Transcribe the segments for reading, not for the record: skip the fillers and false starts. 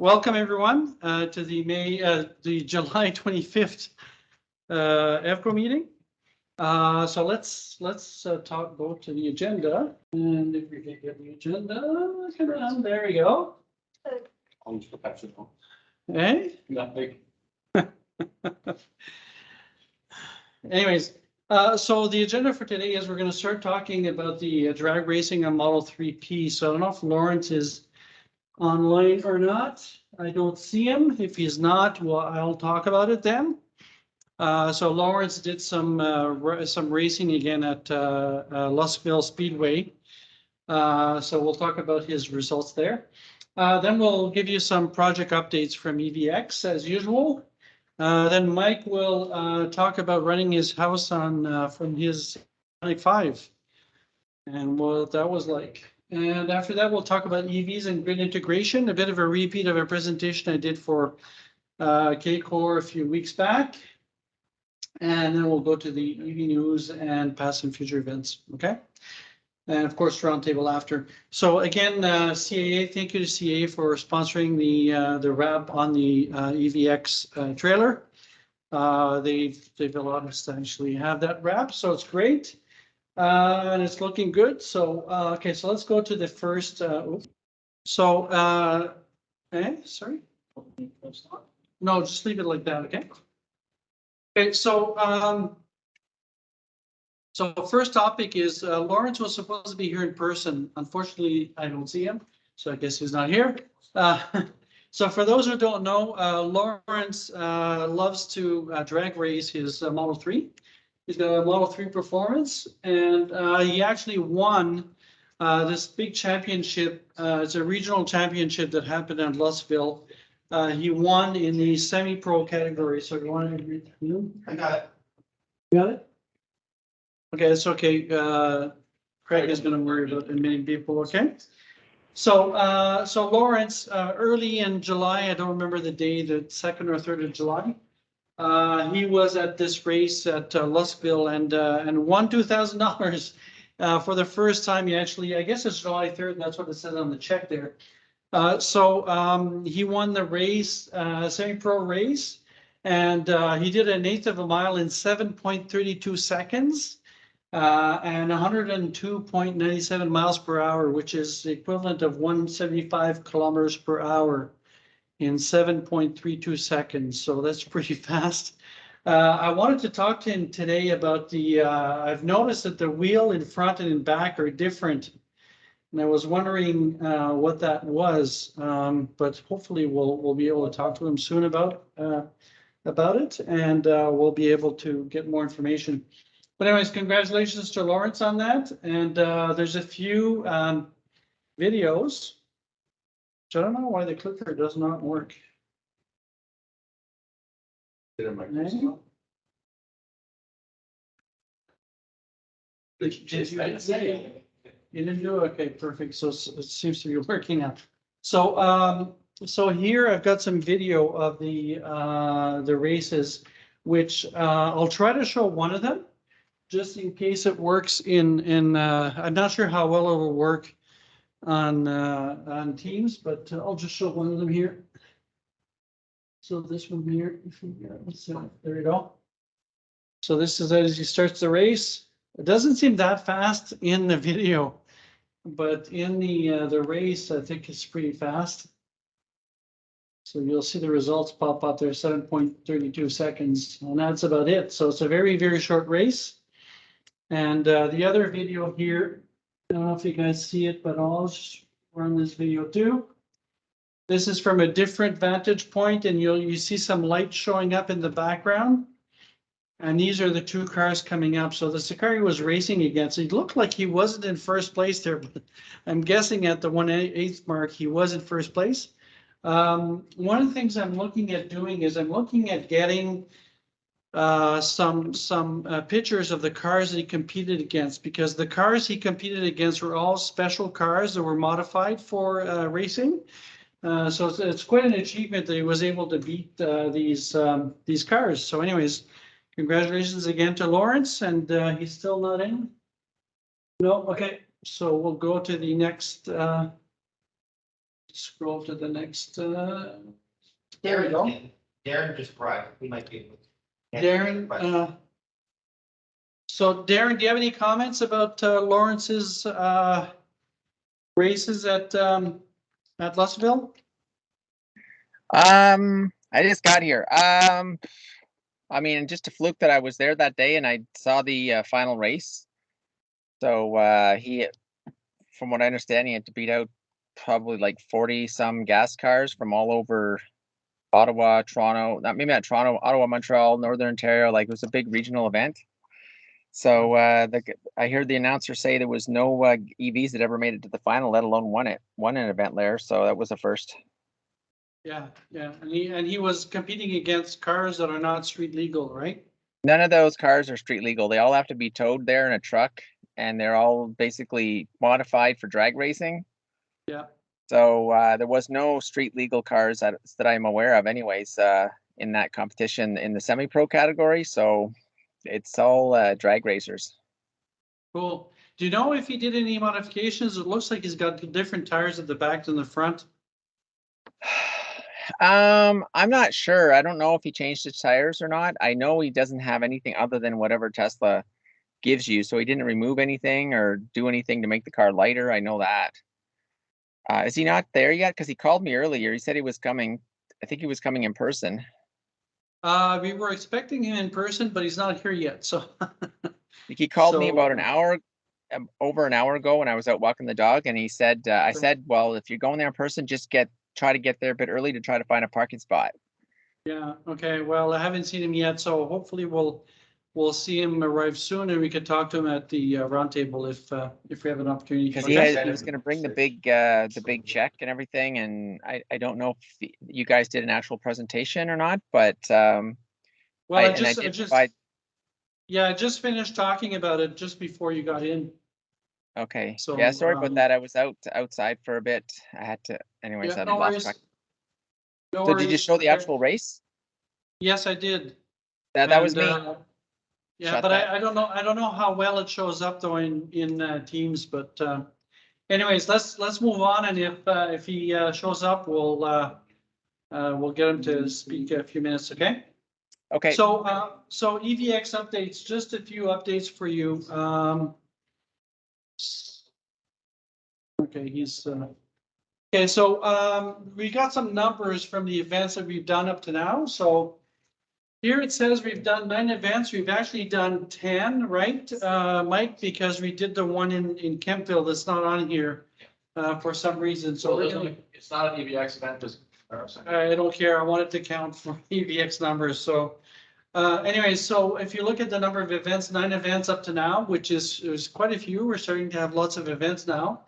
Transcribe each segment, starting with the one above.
Welcome everyone to the July 25th EVCO meeting. So let's go to the agenda, and if we can get the agenda, come on, there we go. Hey. Nothing. Anyways, so the agenda for today is we're going to start talking about the drag racing on Model 3P. So I don't know if Lawrence is online or not. I don't see him. If he's not, well, I'll talk about it then. So Lawrence did some racing again at Louisville Speedway. So we'll talk about his results there. Then we'll give you some project updates from EVX as usual. Then Mike will talk about running his house on from his 95 and what that was like. And after that, we'll talk about EVs and grid integration, a bit of a repeat of a presentation I did for K-Core a few weeks back. And then we'll go to the EV news and past and future events, okay? And of course, roundtable after. So again, CAA, thank you to CAA for sponsoring the wrap on the EVX trailer. They've allowed us to actually have that wrap, so it's great. And it's looking good. So, okay, so let's go to the first. Sorry. No, just leave it like that, okay? Okay, so, first topic is Lawrence was supposed to be here in person. Unfortunately, I don't see him, so I guess he's not here. So for those who don't know, Lawrence loves to drag race his Model 3. He's got a Model 3 performance, and he actually won this big championship. It's a regional championship that happened in Louisville. He won in the semi-pro category. So you want to read through? I got it. You got it? Okay, it's okay. Craig is going to worry about admitting people. Okay. So, so Lawrence, early in July, I don't remember the day, the 2nd or 3rd of July. He was at this race at Louisville and won $2,000 for the first time. He actually, I guess it's July 3rd, and that's what it says on the check there. So he won the race, semi-pro race, and he did 1/8 of a mile in 7.32 seconds and 102.97 miles per hour, which is the equivalent of 175 kilometers per hour. In 7.32 seconds, so that's pretty fast. I wanted to talk to him today about the, I've noticed that the wheel in front and in back are different. And I was wondering what that was, but hopefully we'll be able to talk to him soon about it, and we'll be able to get more information. But anyways, congratulations to Lawrence on that. And there's a few videos. I don't know why the clicker does not work. You didn't do it? Okay, perfect. So it seems to be working out. So so here I've got some video of the races, which I'll try to show one of them, just in case it works in I'm not sure how well it'll work on Teams, but I'll just show one of them here. So this one here, there you go. So this is as he starts the race. It doesn't seem that fast in the video, but in the race, I think it's pretty fast. So you'll see the results pop up there, 7.32 seconds, and that's about it. So it's a very, very short race. And the other video here, I don't know if you guys see it, but I'll just run this video too. This is from a different vantage point, and you see some light showing up in the background. And these are the two cars coming up. So the car he was racing against, it looked like he wasn't in first place there, but I'm guessing at the 1/8 mark, he was in first place. One of the things I'm looking at doing is I'm looking at getting some pictures of the cars that he competed against, because the cars he competed against were all special cars that were modified for racing. So it's quite an achievement that he was able to beat these cars. So anyways, congratulations again to Lawrence, and he's still not in. No, okay. So we'll go to the next scroll to the next. There we go. Darren just arrived. He might be able to. Darren, so Darren, do you have any comments about Lawrence's races at Lustville? I just got here. I mean, just a fluke that I was there that day and I saw the final race. So he, from what I understand, he had to beat out probably like 40 some gas cars from all over Ottawa, Toronto, maybe not Toronto, Ottawa, Montreal, Northern Ontario. Like it was a big regional event. So I heard the announcer say there was no EVs that ever made it to the final, let alone won an event there. So that was a first. Yeah, and he was competing against cars that are not street legal, right? None of those cars are street legal. They all have to be towed there in a truck, and they're all basically modified for drag racing. Yeah. So there was no street legal cars that I'm aware of, anyways, in that competition in the semi-pro category. So it's all drag racers. Cool. Do you know if he did any modifications? It looks like he's got different tires at the back than the front. I'm not sure. I don't know if he changed his tires or not. I know he doesn't have anything other than whatever Tesla gives you. So he didn't remove anything or do anything to make the car lighter. I know that. Is he not there yet? Because he called me earlier. He said he was coming. I think he was coming in person. We were expecting him in person, but he's not here yet. So he called me about an hour, over an hour ago when I was out walking the dog, and he said, I said, well, if you're going there in person, just try to get there a bit early to try to find a parking spot. Yeah. Okay. Well, I haven't seen him yet, so hopefully we'll see him arrive soon, and we can talk to him at the roundtable if we have an opportunity. Because he was going to bring the big check and everything, and I don't know if you guys did an actual presentation or not, but well, I just finished talking about it just before you got in. Okay. So yeah, sorry about that. I was outside for a bit. I had to, anyways. Yeah, no worries. No worries. Did you show the actual race? Yes, I did. That was me. Yeah, but I don't know how well it shows up though in Teams. But anyways, let's move on, and if he shows up, we'll get him to speak a few minutes. Okay. Okay. So EVX updates. Just a few updates for you. Okay, he's. Okay, so we got some numbers from the events that we've done up to now. So here it says we've done 9 events. We've actually done 10, right, Mike? Because we did the one in Kemptville that's not on here for some reason. So it's not an EVX event. I don't care. I wanted to count for EVX numbers. So anyway, so if you look at the number of events, 9 events up to now, which is quite a few. We're starting to have lots of events now.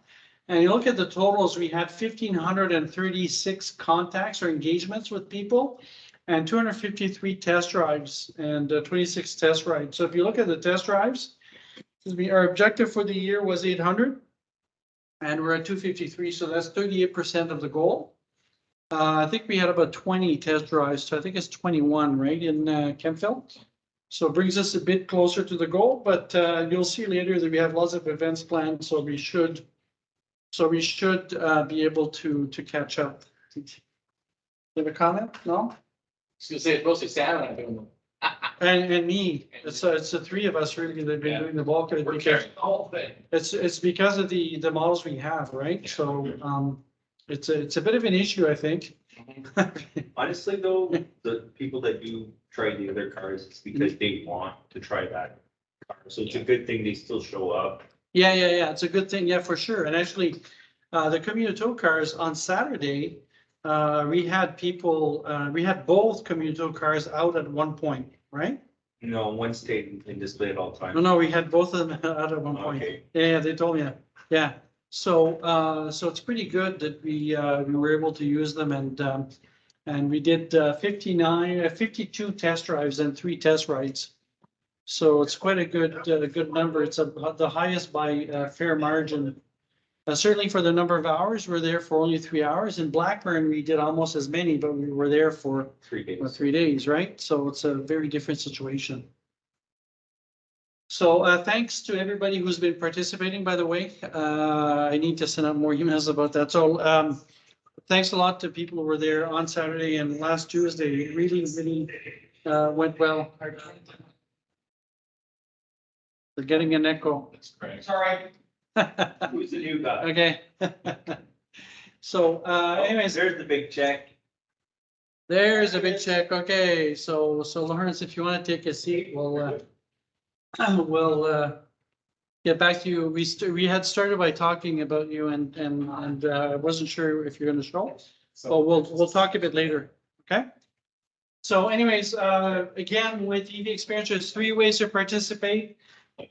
And you look at the totals, we had 1,536 contacts or engagements with people and 253 test drives and 26 test rides. So if you look at the test drives, our objective for the year was 800 and we're at 253. So that's 38% of the goal. I think we had about 20 test drives. So I think it's 21, right, in Kemptville. So it brings us a bit closer to the goal, but you'll see later that we have lots of events planned. So we should be able to catch up. Do you have a comment? No? I was gonna say it's mostly Sam and I'm doing them. And me. It's the 3 of us really that have been doing the bulk of it. We're carrying the whole thing. It's because of the models we have, right? So it's a bit of an issue, I think. Honestly, though, the people that do try the other cars, it's because they want to try that car. So it's a good thing they still show up. Yeah. It's a good thing. Yeah, for sure. And actually, the Communito cars on Saturday, we had people, we had both Communito cars out at one point, right? No, one stayed in display at all times. No, we had both of them out at one point. Okay. Yeah, they told me that. Yeah. So it's pretty good that we were able to use them, and we did 52 test drives and 3 test rides. So it's quite a good number. It's the highest by a fair margin. Certainly for the number of hours, we're there for only 3 hours. In Blackburn, we did almost as many, but we were there for 3 days. 3 days, right? So it's a very different situation. So thanks to everybody who's been participating, by the way. I need to send out more emails about that. So thanks a lot to people who were there on Saturday and last Tuesday. Really went well. They're getting an echo. That's correct. Sorry. Who's the new guy? Okay. So, anyways, There's the big check. there's a big check. Okay, so Lawrence, if you want to take a seat, we'll get back to you. We had started by talking about you and I wasn't sure if you're going to show. So we'll talk a bit later. Okay. So anyways, again, with EV Experience, there's 3 ways to participate.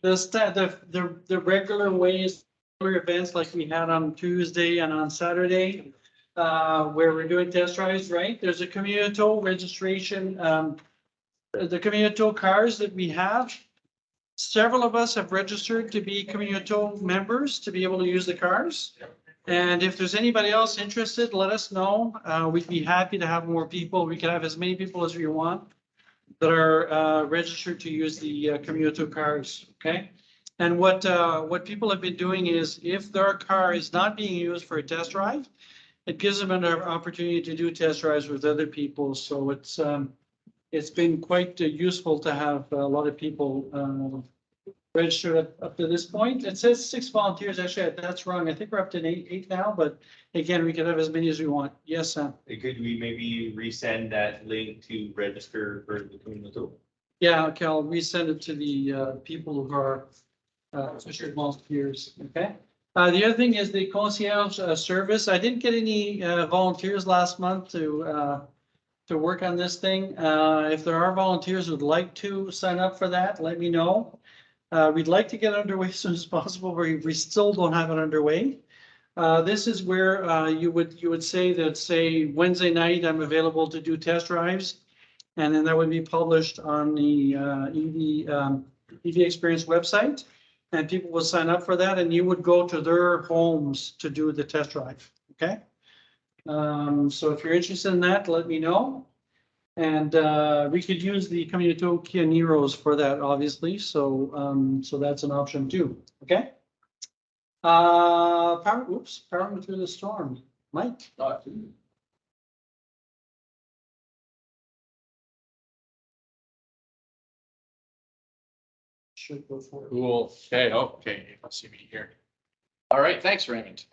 The regular ways, events like we had on Tuesday and on Saturday, where we're doing test drives, right? There's a Communito registration, the Communito cars that we have. Several of us have registered to be Communito members to be able to use the cars. And if there's anybody else interested, let us know. We'd be happy to have more people. We can have as many people as we want that are registered to use the Communito cars, okay? And what people have been doing is if their car is not being used for a test drive, it gives them an opportunity to do test drives with other people. So it's been quite useful to have a lot of people registered up to this point. It says 6 volunteers. Actually, that's wrong. I think we're up to eight now, but again, we can have as many as we want. Yes, Sam? Could we maybe resend that link to register for the community? Yeah, okay, I'll resend it to the people who are registered volunteers, okay? The other thing is the concierge service. I didn't get any volunteers last month to work on this thing. If there are volunteers who'd like to sign up for that, let me know. We'd like to get underway as soon as possible. We still don't have it underway. This is where you would say that, say, Wednesday night, I'm available to do test drives. And then that would be published on the EV Experience website. And people will sign up for that, and you would go to their homes to do the test drive, okay? So if you're interested in that, let me know. And we could use the Communito Kia Niros for that, obviously. So so that's an option too, okay? Powering through the storm. Mike? Should go for it. Cool. Okay. Let's see me here. All right. Thanks, Raymond.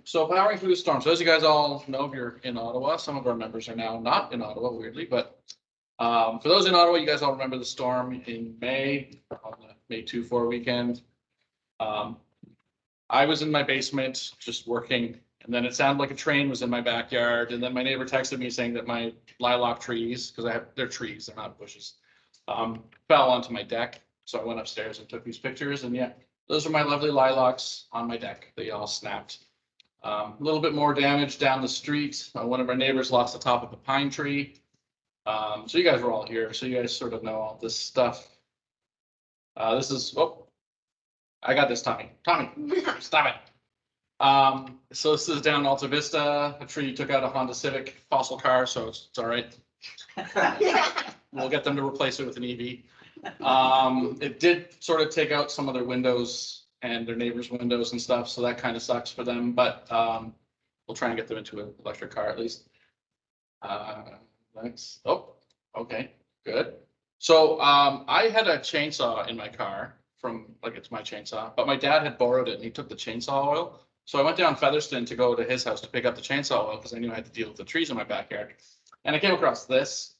So powering through the storm. So as you guys all know, if you're in Ottawa, some of our members are now not in Ottawa, weirdly, but for those in Ottawa, you guys all remember the storm in May, on the May 2-4 weekend. I was in my basement just working, and then it sounded like a train was in my backyard. And then my neighbor texted me saying that my lilac trees, because they're trees, they're not bushes, fell onto my deck. So I went upstairs and took these pictures, and yeah, those are my lovely lilacs on my deck. They all snapped. A little bit more damage down the street. One of our neighbors lost the top of a pine tree. So you guys were all here, so you guys sort of know all this stuff. This is, oh, I got this, Tommy. Tommy, stop it. So this is down Alta Vista. A tree took out a Honda Civic fossil car, so it's all right. We'll get them to replace it with an EV. It did sort of take out some of their windows and their neighbors' windows and stuff, so that kind of sucks for them, but we'll try and get them into an electric car at least. Thanks. Oh, okay, good. So I had a chainsaw in my car from, like, it's my chainsaw, but my dad had borrowed it and he took the chainsaw oil. So I went down Featherston to go to his house to pick up the chainsaw oil because I knew I had to deal with the trees in my backyard. And I came across this,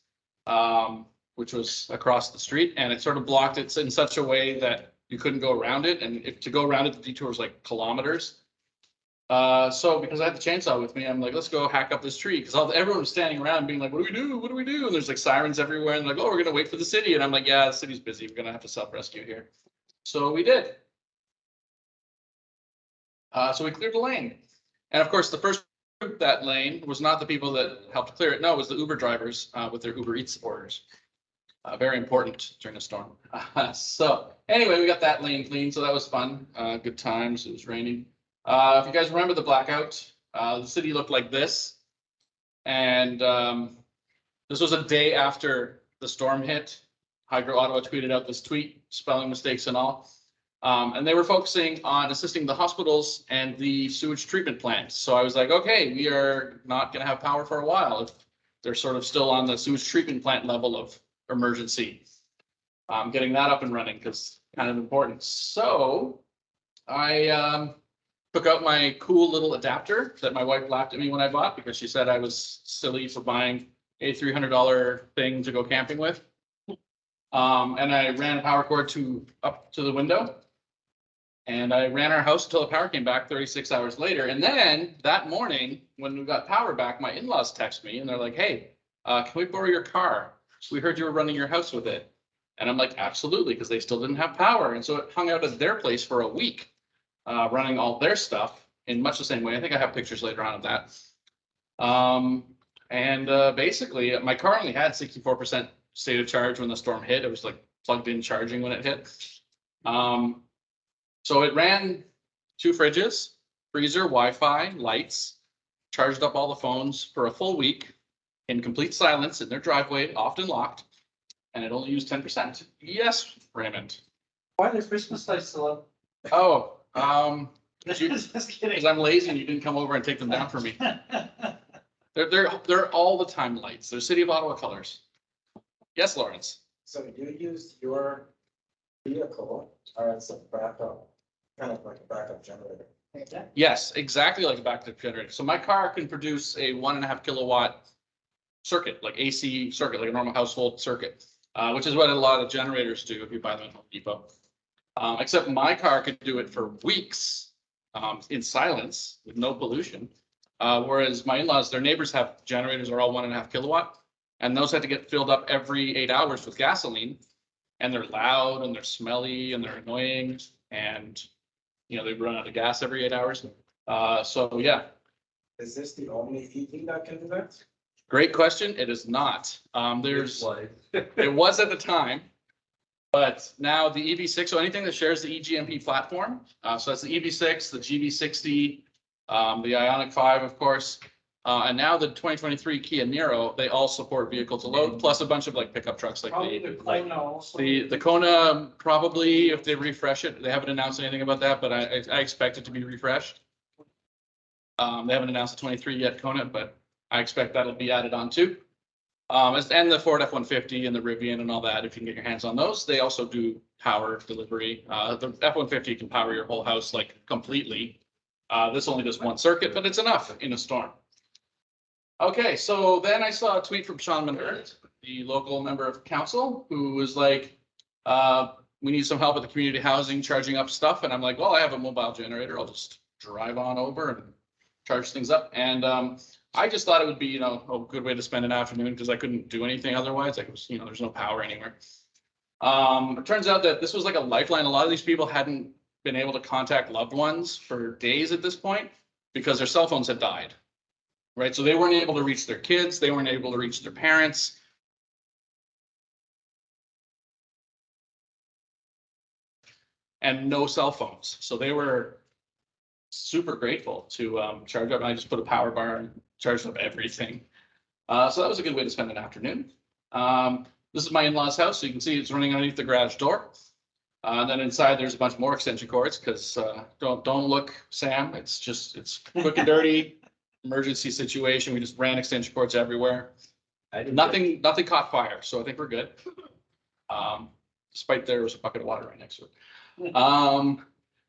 which was across the street, and it sort of blocked it in such a way that you couldn't go around it. And if to go around it, the detour was like kilometers. So because I had the chainsaw with me, I'm like, let's go hack up this tree. Because everyone was standing around being like, what do we do? What do we do? And there's like sirens everywhere. And like, oh, we're going to wait for the city. And I'm like, yeah, the city's busy. We're going to have to self-rescue here. So we did. So we cleared the lane. And of course, the first that lane was not the people that helped clear it. No, it was the Uber drivers with their Uber Eats orders. Very important during a storm. So anyway, we got that lane clean. So that was fun. Good times. It was raining. If you guys remember the blackout, the city looked like this. And this was a day after the storm hit. Hydro Ottawa tweeted out this tweet, spelling mistakes and all. And they were focusing on assisting the hospitals and the sewage treatment plants. So I was like, okay, we are not gonna have power for a while if they're sort of still on the sewage treatment plant level of emergency. Getting that up and running because kind of important. So I took out my cool little adapter that my wife laughed at me when I bought because she said I was silly for buying a $300 thing to go camping with. And I ran a power cord up to the window. And I ran our house until the power came back 36 hours later. And then that morning, when we got power back, my in-laws text me and they're like, hey, can we borrow your car? We heard you were running your house with it. And I'm like, absolutely, because they still didn't have power. And so it hung out at their place for a week, running all their stuff in much the same way. I think I have pictures later on of that. Basically, my car only had 64% state of charge when the storm hit. It was like plugged in charging when it hit. So it ran 2 fridges, freezer, Wi-Fi, lights, charged up all the phones for a full week in complete silence in their driveway, often locked, and it only used 10%. Yes, Raymond. Why are the Christmas lights still up? Oh, Just kidding. because I'm lazy and you didn't come over and take them down for me. They're all the time lights. They're City of Ottawa colors. Yes, Lawrence. So you used your vehicle as a backup, kind of like a backup generator. Yes, exactly like a backup generator. So my car can produce a 1.5 kilowatt circuit, like AC circuit, like a normal household circuit, which is what a lot of generators do if you buy them at Home Depot. Except my car could do it for weeks in silence with no pollution. Whereas my in-laws, their neighbors have generators are all 1.5 kilowatt, and those had to get filled up every 8 hours with gasoline. And they're loud and they're smelly and they're annoying, and you know they run out of gas every 8 hours. So yeah. Is this the only EV that can do that? Great question. It is not. It was at the time, but now the EV6, so anything that shares the eGMP platform. So that's the EV6, the GV60, the Ioniq 5, of course. And now the 2023 Kia Niro, they all support vehicle to load, plus a bunch of like pickup trucks like the Kona, probably if they refresh it. They haven't announced anything about that, but I expect it to be refreshed. They haven't announced the 23 yet, Kona, but I expect that'll be added on too. And the Ford F-150 and the Rivian and all that, if you can get your hands on those, they also do power delivery. The F-150 can power your whole house like completely. This only does one circuit, but it's enough in a storm. Okay, so then I saw a tweet from Sean Manhart, the local member of council, who was like, we need some help with the community housing, charging up stuff. And I'm like, well, I have a mobile generator. I'll just drive on over and charge things up. And I just thought it would be, you know, a good way to spend an afternoon because I couldn't do anything otherwise. Like it was, you know, there's no power anywhere. It turns out that this was like a lifeline. A lot of these people hadn't been able to contact loved ones for days at this point because their cell phones had died. Right, so they weren't able to reach their kids, they weren't able to reach their parents. And no cell phones, so they were super grateful to charge up. And I just put a power bar and charged up everything. So that was a good way to spend an afternoon. This is my in-laws' house, so you can see it's running underneath the garage door. And then inside there's a bunch more extension cords because don't look, Sam. It's quick and dirty. Emergency situation. We just ran extension cords everywhere. Nothing caught fire, so I think we're good. Despite there was a bucket of water right next to it.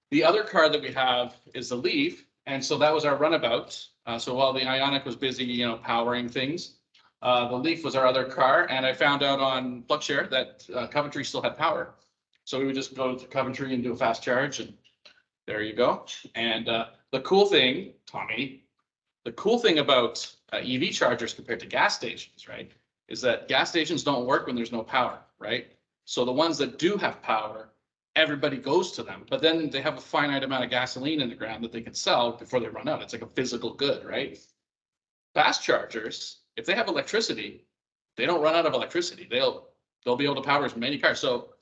The other car that we have is the Leaf, and so that was our runabout. So while the Ioniq was busy, you know, powering things, the Leaf was our other car, and I found out on PlugShare that Coventry still had power. So we would just go to Coventry and do a fast charge, and there you go. And the cool thing, Tommy. The cool thing about EV chargers compared to gas stations, right, is that gas stations don't work when there's no power, right? So the ones that do have power, everybody goes to them, but then they have a finite amount of gasoline in the ground that they can sell before they run out. It's like a physical good, right? Fast chargers, if they have electricity, they don't run out of electricity. They'll be able to power as many cars. So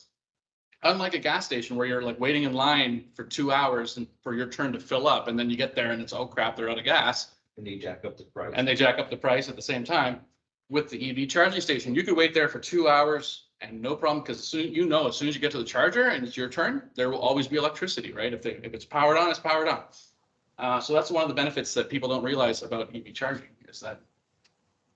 unlike a gas station where you're like waiting in line for 2 hours and for your turn to fill up, and then you get there and it's, oh crap, they're out of gas. And they jack up the price. And they jack up the price at the same time. With the EV charging station, you could wait there for 2 hours And no problem, because as soon as you get to the charger and it's your turn, there will always be electricity, right? If it's powered on, it's powered on. So that's one of the benefits that people don't realize about EV charging is that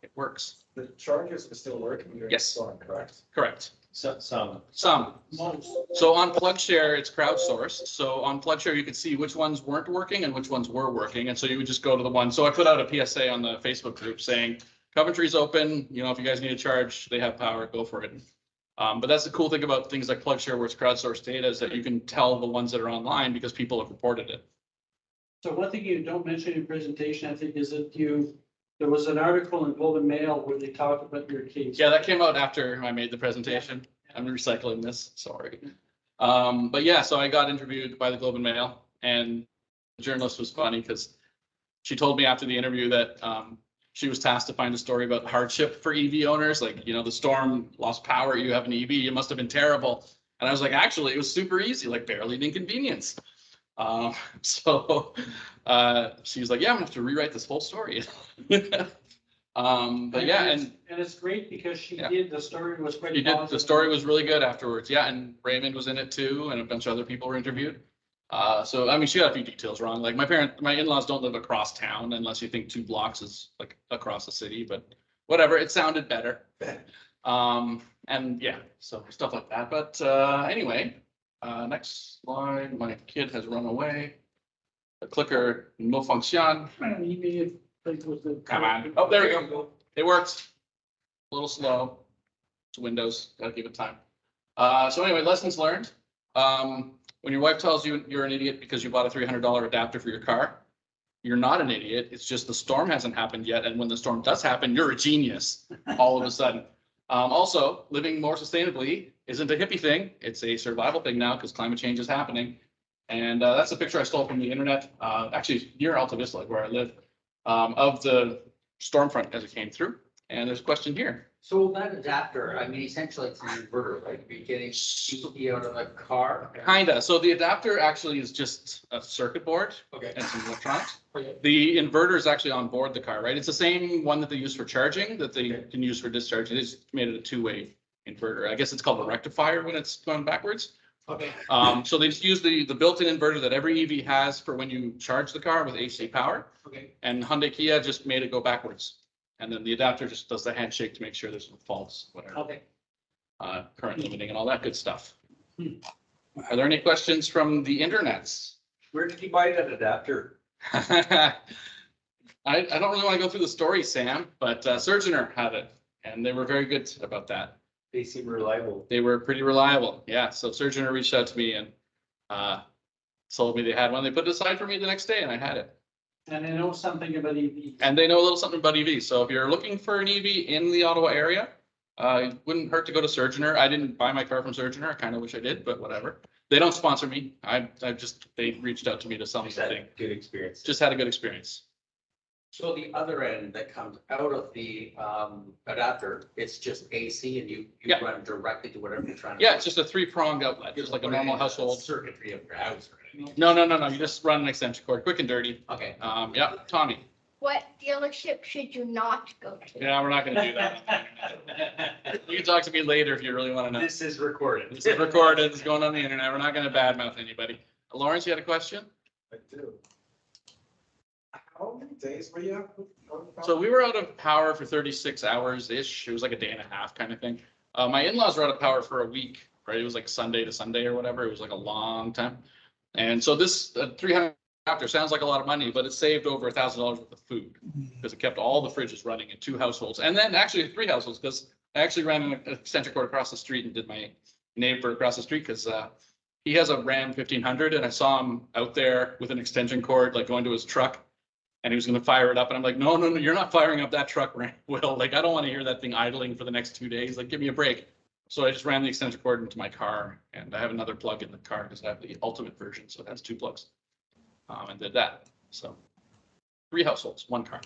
it works. The chargers are still working during the Yes. storm, correct? Correct. Some, Some. Most. So on PlugShare, it's crowdsourced. So on PlugShare, you could see which ones weren't working and which ones were working. And so you would just go to the one. So I put out a PSA on the Facebook group saying, Coventry's open. You know, if you guys need a charge, they have power, go for it. But that's the cool thing about things like PlugShare, where it's crowdsourced data, is that you can tell the ones that are online because people have reported it. So one thing you don't mention in your presentation, I think, is that there was an article in Globe and Mail where they talked about your case. Yeah, that came out after I made the presentation. I'm recycling this, sorry. But yeah, so I got interviewed by the Globe and Mail, and the journalist was funny because she told me after the interview that she was tasked to find a story about hardship for EV owners. Like, you know, the storm lost power, you have an EV, it must have been terrible. And I was like, actually, it was super easy, like barely an inconvenience. So she was like, yeah, I'm gonna have to rewrite this whole story. But yeah, and it's great because she Yeah. did, the story was quite you did, the positive. story was really good afterwards. Yeah, and Raymond was in it too, and a bunch of other people were interviewed. So I mean, she got a few details wrong. Like my in-laws don't live across town unless you think 2 blocks is like across the city, but whatever, it sounded better. And yeah, so stuff like that. But anyway, next slide, my kid has run away. The clicker no function. He may have played with the- Come on. Oh, there we go. It works. A little slow. It's Windows, gotta give it time. So anyway, lessons learned. When your wife tells you you're an idiot because you bought a $300 adapter for your car, you're not an idiot. It's just the storm hasn't happened yet. And when the storm does happen, you're a genius all of a sudden. Also, living more sustainably isn't a hippie thing. It's a survival thing now because climate change is happening. And that's a picture I stole from the internet, actually near Alta Vista, like where I live, of the storm front as it came through. And there's a question here. So that adapter, I mean, essentially it's an inverter, right? You're getting DC out of a car. Kinda. So the adapter actually is just a circuit board Okay. and some electronics. Okay. The inverter is actually on board the car, right? It's the same one that they use for charging that they can use for discharging. They just made it a 2-way inverter. I guess it's called a rectifier when it's going backwards. Okay. So they just use the built-in inverter that every EV has for when you charge the car with AC power. Okay. And Hyundai Kia just made it go backwards. And then the adapter just does the handshake to make sure there's no faults, whatever. Okay. Current limiting and all that good stuff. Are there any questions from the internets? where did you buy that adapter? I don't really want to go through the story, Sam, but Surgeoner had it, and they were very good about that. They seem reliable. They were pretty reliable. Yeah, so Surgeoner reached out to me and told me they had one. They put it aside for me the next day, and I had it. And I know something about EV. And they know a little something about EV. So if you're looking for an EV in the Ottawa area, it wouldn't hurt to go to Surgeoner. I didn't buy my car from Surgeoner. I kind of wish I did, but whatever. They don't sponsor me. They reached out to me to sell me Just had something. a good experience. Just had a good experience. So the other end that comes out of the adapter, it's just AC and you Yeah. run directly to whatever you're trying to. Yeah, it's just a 3-pronged outlet, just like a normal household. Circuitry of your house or anything. No. You just run an extension cord, quick and dirty. Okay. Yeah, Tommy. What dealership should you not go to? Yeah, we're not gonna do that. You can talk to me later if you really want to know. This is recorded. This is recorded, it's going on the internet. We're not gonna badmouth anybody. Lawrence, you had a question? I do. How many days were you out? So we were out of power for 36 hours-ish. It was like a day and a half kind of thing. My in-laws were out of power for a week, right? It was like Sunday to Sunday or whatever. It was like a long time. And so this 300 adapter sounds like a lot of money, but it saved over $1,000 worth of food because it kept all the fridges running in 2 households. And then actually 3 households because I actually ran an extension cord across the street and did my neighbor across the street because he has a Ram 1500 and I saw him out there with an extension cord, like going to his truck. And he was going to fire it up. And I'm like, no, you're not firing up that truck, Will. Like, I don't want to hear that thing idling for the next 2 days. Like, give me a break. So I just ran the extension cord into my car. And I have another plug in the car because I have the ultimate version. So it has 2 plugs. And did that. So 3 households, 1 car.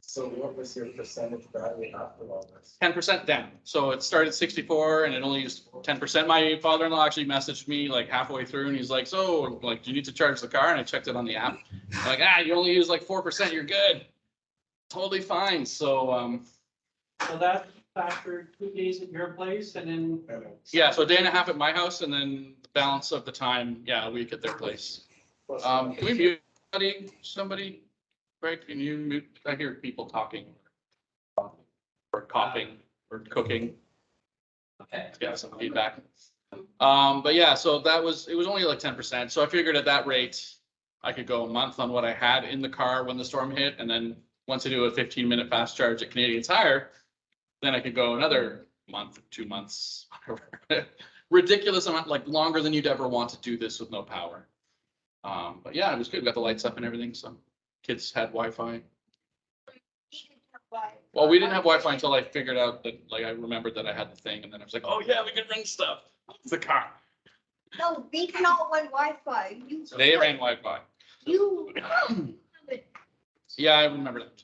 So what was your percentage battery after all this? 10% down. So it started 64 and it only used 10%. My father-in-law actually messaged me like halfway through and he's like, so like, do you need to charge the car? And I checked it on the app. I'm like, you only use like 4%. You're good. Totally fine. So, So that factor 2 days at your place and then. Yeah, so a day and a half at my house and then the balance of the time, yeah, a week at their place. Can we mute somebody? Greg, can you mute? I hear people talking. Or coughing or cooking. Okay. Yeah, some feedback. But yeah, so it was only like 10%. So I figured at that rate, I could go a month on what I had in the car when the storm hit. And then once I do a 15-minute fast charge at Canadian Tire, then I could go another month, 2 months, whatever. Ridiculous amount, like longer than you'd ever want to do this with no power. But yeah, it was good. We got the lights up and everything. So kids had Wi-Fi. Well, we didn't have Wi-Fi until I figured out that, like, I remembered that I had the thing, and then I was like, oh yeah, we can run stuff. It's the car. No, we cannot run Wi-Fi. You. They ran Wi-Fi. You. Yeah, I remember that.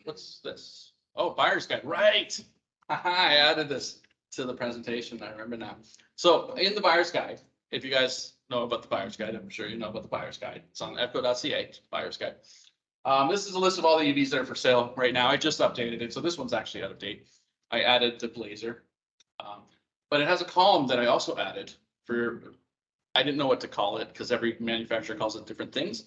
What's this? Oh, buyer's guide, right. Haha, I added this to the presentation. I remember now. So in the buyer's guide, if you guys know about the buyer's guide, I'm sure you know about the buyer's guide. It's on EVCO.ca, buyer's guide. This is a list of all the EVs that are for sale right now. I just updated it, so this one's actually out of date. I added the Blazer, but it has a column that I also added for, I didn't know what to call it because every manufacturer calls it different things.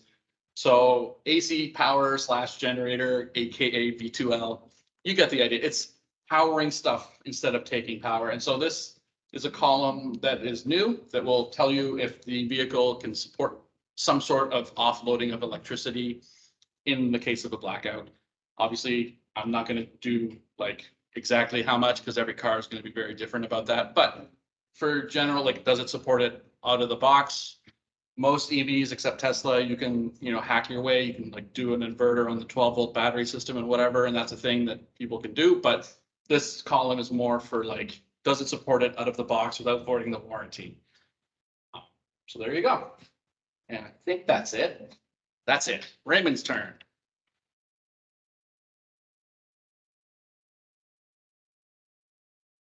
So AC power / generator, AKA V2L, you get the idea. It's powering stuff instead of taking power. And so this is a column that is new that will tell you if the vehicle can support some sort of offloading of electricity in the case of a blackout. Obviously, I'm not going to do like exactly how much because every car is going to be very different about that. But for general, like, does it support it out of the box? Most EVs except Tesla, you can, hack your way. You can like do an inverter on the 12-volt battery system and whatever. And that's a thing that people can do. But this column is more for like, does it support it out of the box without voiding the warranty? So there you go. And I think that's it. That's it. Raymond's turn.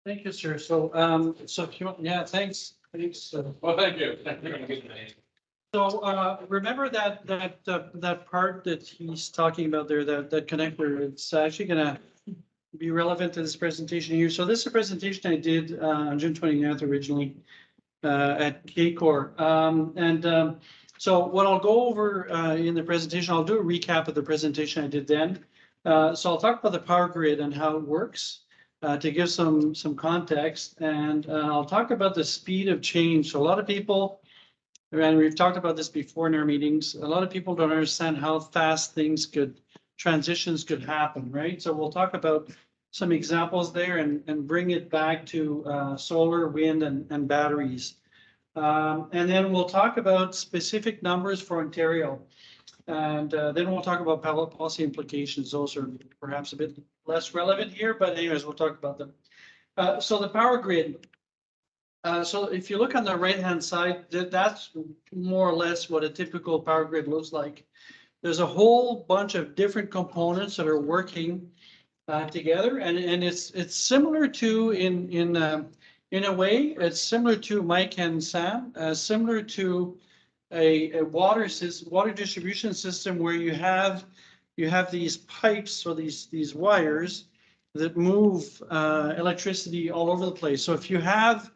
Thank you, sir. So, so if you want, yeah, thanks. Well, thank you. So, remember that part that he's talking about there, that connector, it's actually gonna be relevant to this presentation here. So this is a presentation I did, on June 29th originally, at KCOR. So what I'll go over, in the presentation, I'll do a recap of the presentation I did then. So I'll talk about the power grid and how it works, to give some context, and I'll talk about the speed of change. So a lot of people, and we've talked about this before in our meetings, a lot of people don't understand how fast transitions could happen, right? So we'll talk about some examples there and bring it back to solar, wind, and batteries. And then we'll talk about specific numbers for Ontario. And then we'll talk about policy implications. Those are perhaps a bit less relevant here, but anyways, we'll talk about them. So the power grid. So if you look on the right-hand side, that's more or less what a typical power grid looks like. There's a whole bunch of different components that are working together, and it's similar to in a way, it's similar to Mike and Sam, similar to a water distribution system where you have these pipes or these wires that move electricity all over the place. So if you have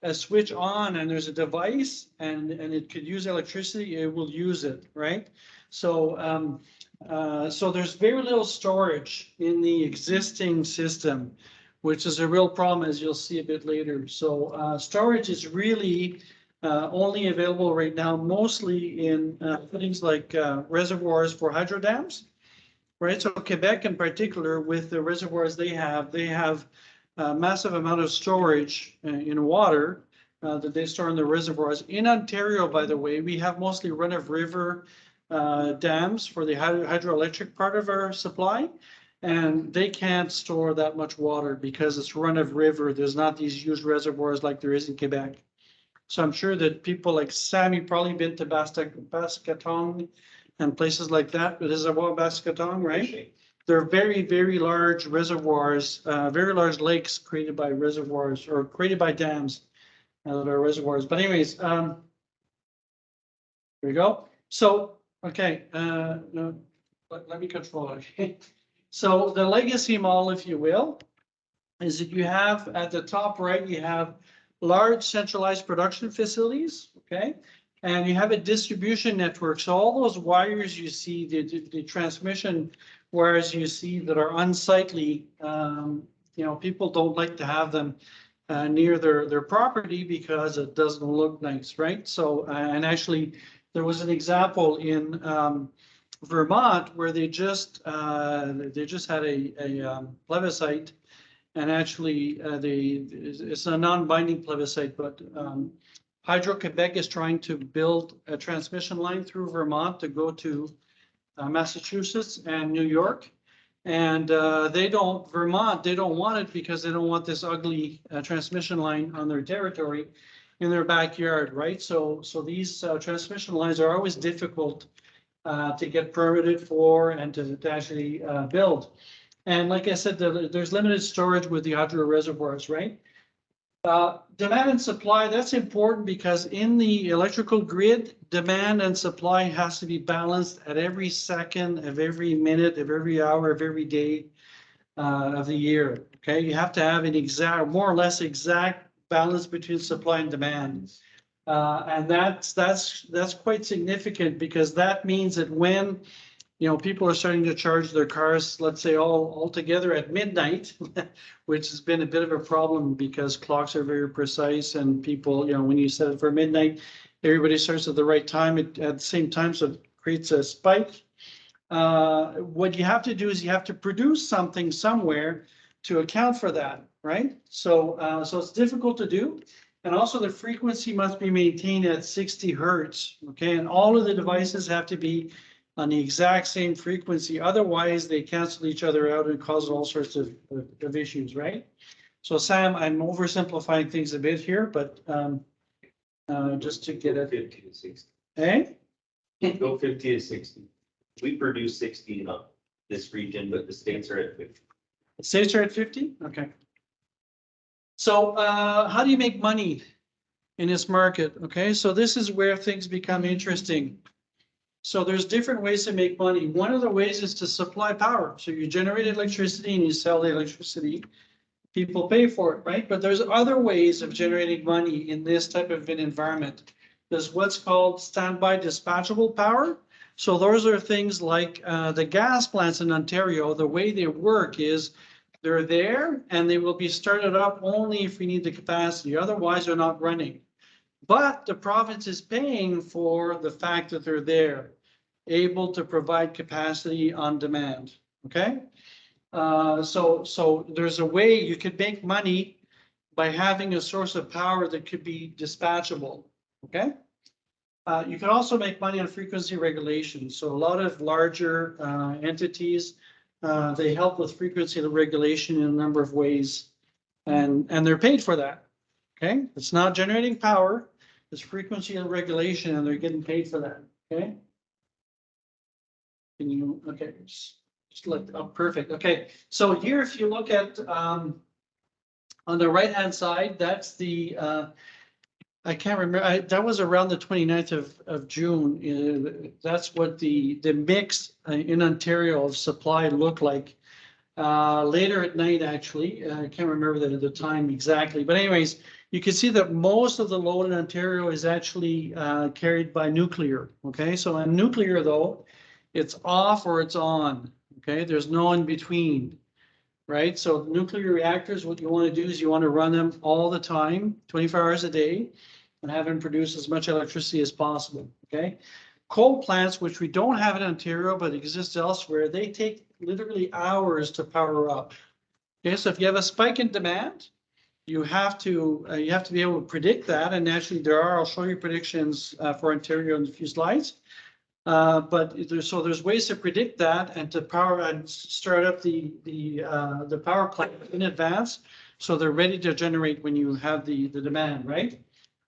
a switch on and there's a device and it could use electricity, it will use it, right? So so there's very little storage in the existing system, which is a real problem, as you'll see a bit later. So storage is really only available right now, mostly in things like reservoirs for hydro dams, right? So Quebec in particular, with the reservoirs they have a massive amount of storage in water that they store in the reservoirs. In Ontario, by the way, we have mostly run-of-river dams for the hydroelectric part of our supply, and they can't store that much water because it's run-of-river. There's not these huge reservoirs like there is in Quebec. So I'm sure that people like Sam, you've probably been to Bascatong and places like that, Reservoir Bascatong, right? They're very, very large reservoirs, very large lakes created by reservoirs or created by dams that are reservoirs. But anyways, there we go. So, okay, no, let me control it. So the legacy model, if you will, is that you have at the top right, you have large centralized production facilities, okay? And you have a distribution network. So all those wires you see, the transmission wires you see that are unsightly, you know, people don't like to have them near their property because it doesn't look nice, right? So, and actually, there was an example in Vermont where they just had a plebiscite, and actually it's a non-binding plebiscite, but Hydro-Quebec is trying to build a transmission line through Vermont to go to Massachusetts and New York. And Vermont, they don't want it because they don't want this ugly transmission line on their territory in their backyard, right? So these transmission lines are always difficult to get permitted for and to actually build. And like I said, there's limited storage with the hydro reservoirs, right? Demand and supply, that's important because in the electrical grid, demand and supply has to be balanced at every second of every minute of every hour of every day of the year. Okay, you have to have an exact, more or less exact balance between supply and demand. And that's quite significant because that means that when people are starting to charge their cars, let's say all together at midnight, which has been a bit of a problem because clocks are very precise and people, when you set it for midnight, everybody starts at the right time at the same time, so it creates a spike. What you have to do is you have to produce something somewhere to account for that, right? So it's difficult to do. And also the frequency must be maintained at 60 hertz, okay? And all of the devices have to be on the exact same frequency. Otherwise, they cancel each other out and cause all sorts of issues, right? So Sam, I'm oversimplifying things a bit here, but just to get it. 50 to 60. Hey? Go 50 to 60. We produce 60 in this region, but the states are at 50. The states are at 50? Okay. So how do you make money in this market? Okay, so this is where things become interesting. So there's different ways to make money. One of the ways is to supply power. So you generate electricity and you sell the electricity. People pay for it, right? But there's other ways of generating money in this type of an environment. There's what's called standby dispatchable power. So those are things like the gas plants in Ontario. The way they work is they're there and they will be started up only if we need the capacity. Otherwise, they're not running. But the province is paying for the fact that they're there, able to provide capacity on demand, okay? So there's a way you could make money by having a source of power that could be dispatchable, okay? You can also make money on frequency regulation. So a lot of larger entities, they help with frequency regulation in a number of ways, and they're paid for that. Okay, it's not generating power, it's frequency and regulation, and they're getting paid for that. Okay. Can you, okay, just look, oh, perfect. Okay, so here, if you look at on the right hand side, that's the I can't remember, that was around the 29th of June. That's what the mix in Ontario of supply looked like. Later at night, actually, I can't remember the time exactly, but anyways, you can see that most of the load in Ontario is actually carried by nuclear. Okay, so on nuclear though, it's off or it's on. Okay, there's no in between, right? So nuclear reactors, what you want to do is you want to run them all the time, 24 hours a day, and have them produce as much electricity as possible. Okay, coal plants, which we don't have in Ontario but exist elsewhere, they take literally hours to power up. Okay, so if you have a spike in demand, you have to be able to predict that, and actually I'll show you predictions for Ontario in a few slides. But there's ways to predict that and to power and start up the power plant in advance, so they're ready to generate when you have the demand, right?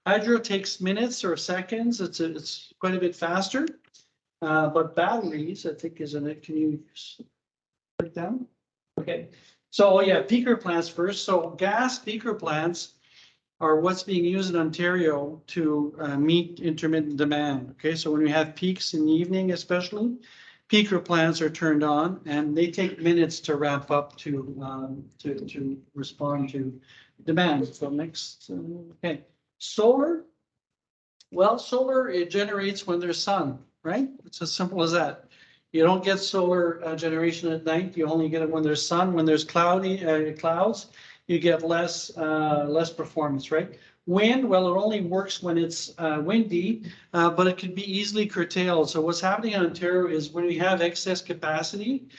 Hydro takes minutes or seconds. It's quite a bit faster, but batteries, I think, isn't it? Can you put it down? Okay. So yeah, peaker plants first. So gas peaker plants are what's being used in Ontario to meet intermittent demand. Okay, so when we have peaks in the evening, especially, peaker plants are turned on, and they take minutes to ramp up to respond to demand. So next, okay, solar. Well, solar, it generates when there's sun, right? It's as simple as that. You don't get solar generation at night. You only get it when there's sun. When there's clouds, you get less performance, right? Wind, well, it only works when it's windy, but it can be easily curtailed. So what's happening in Ontario is when we have excess capacity,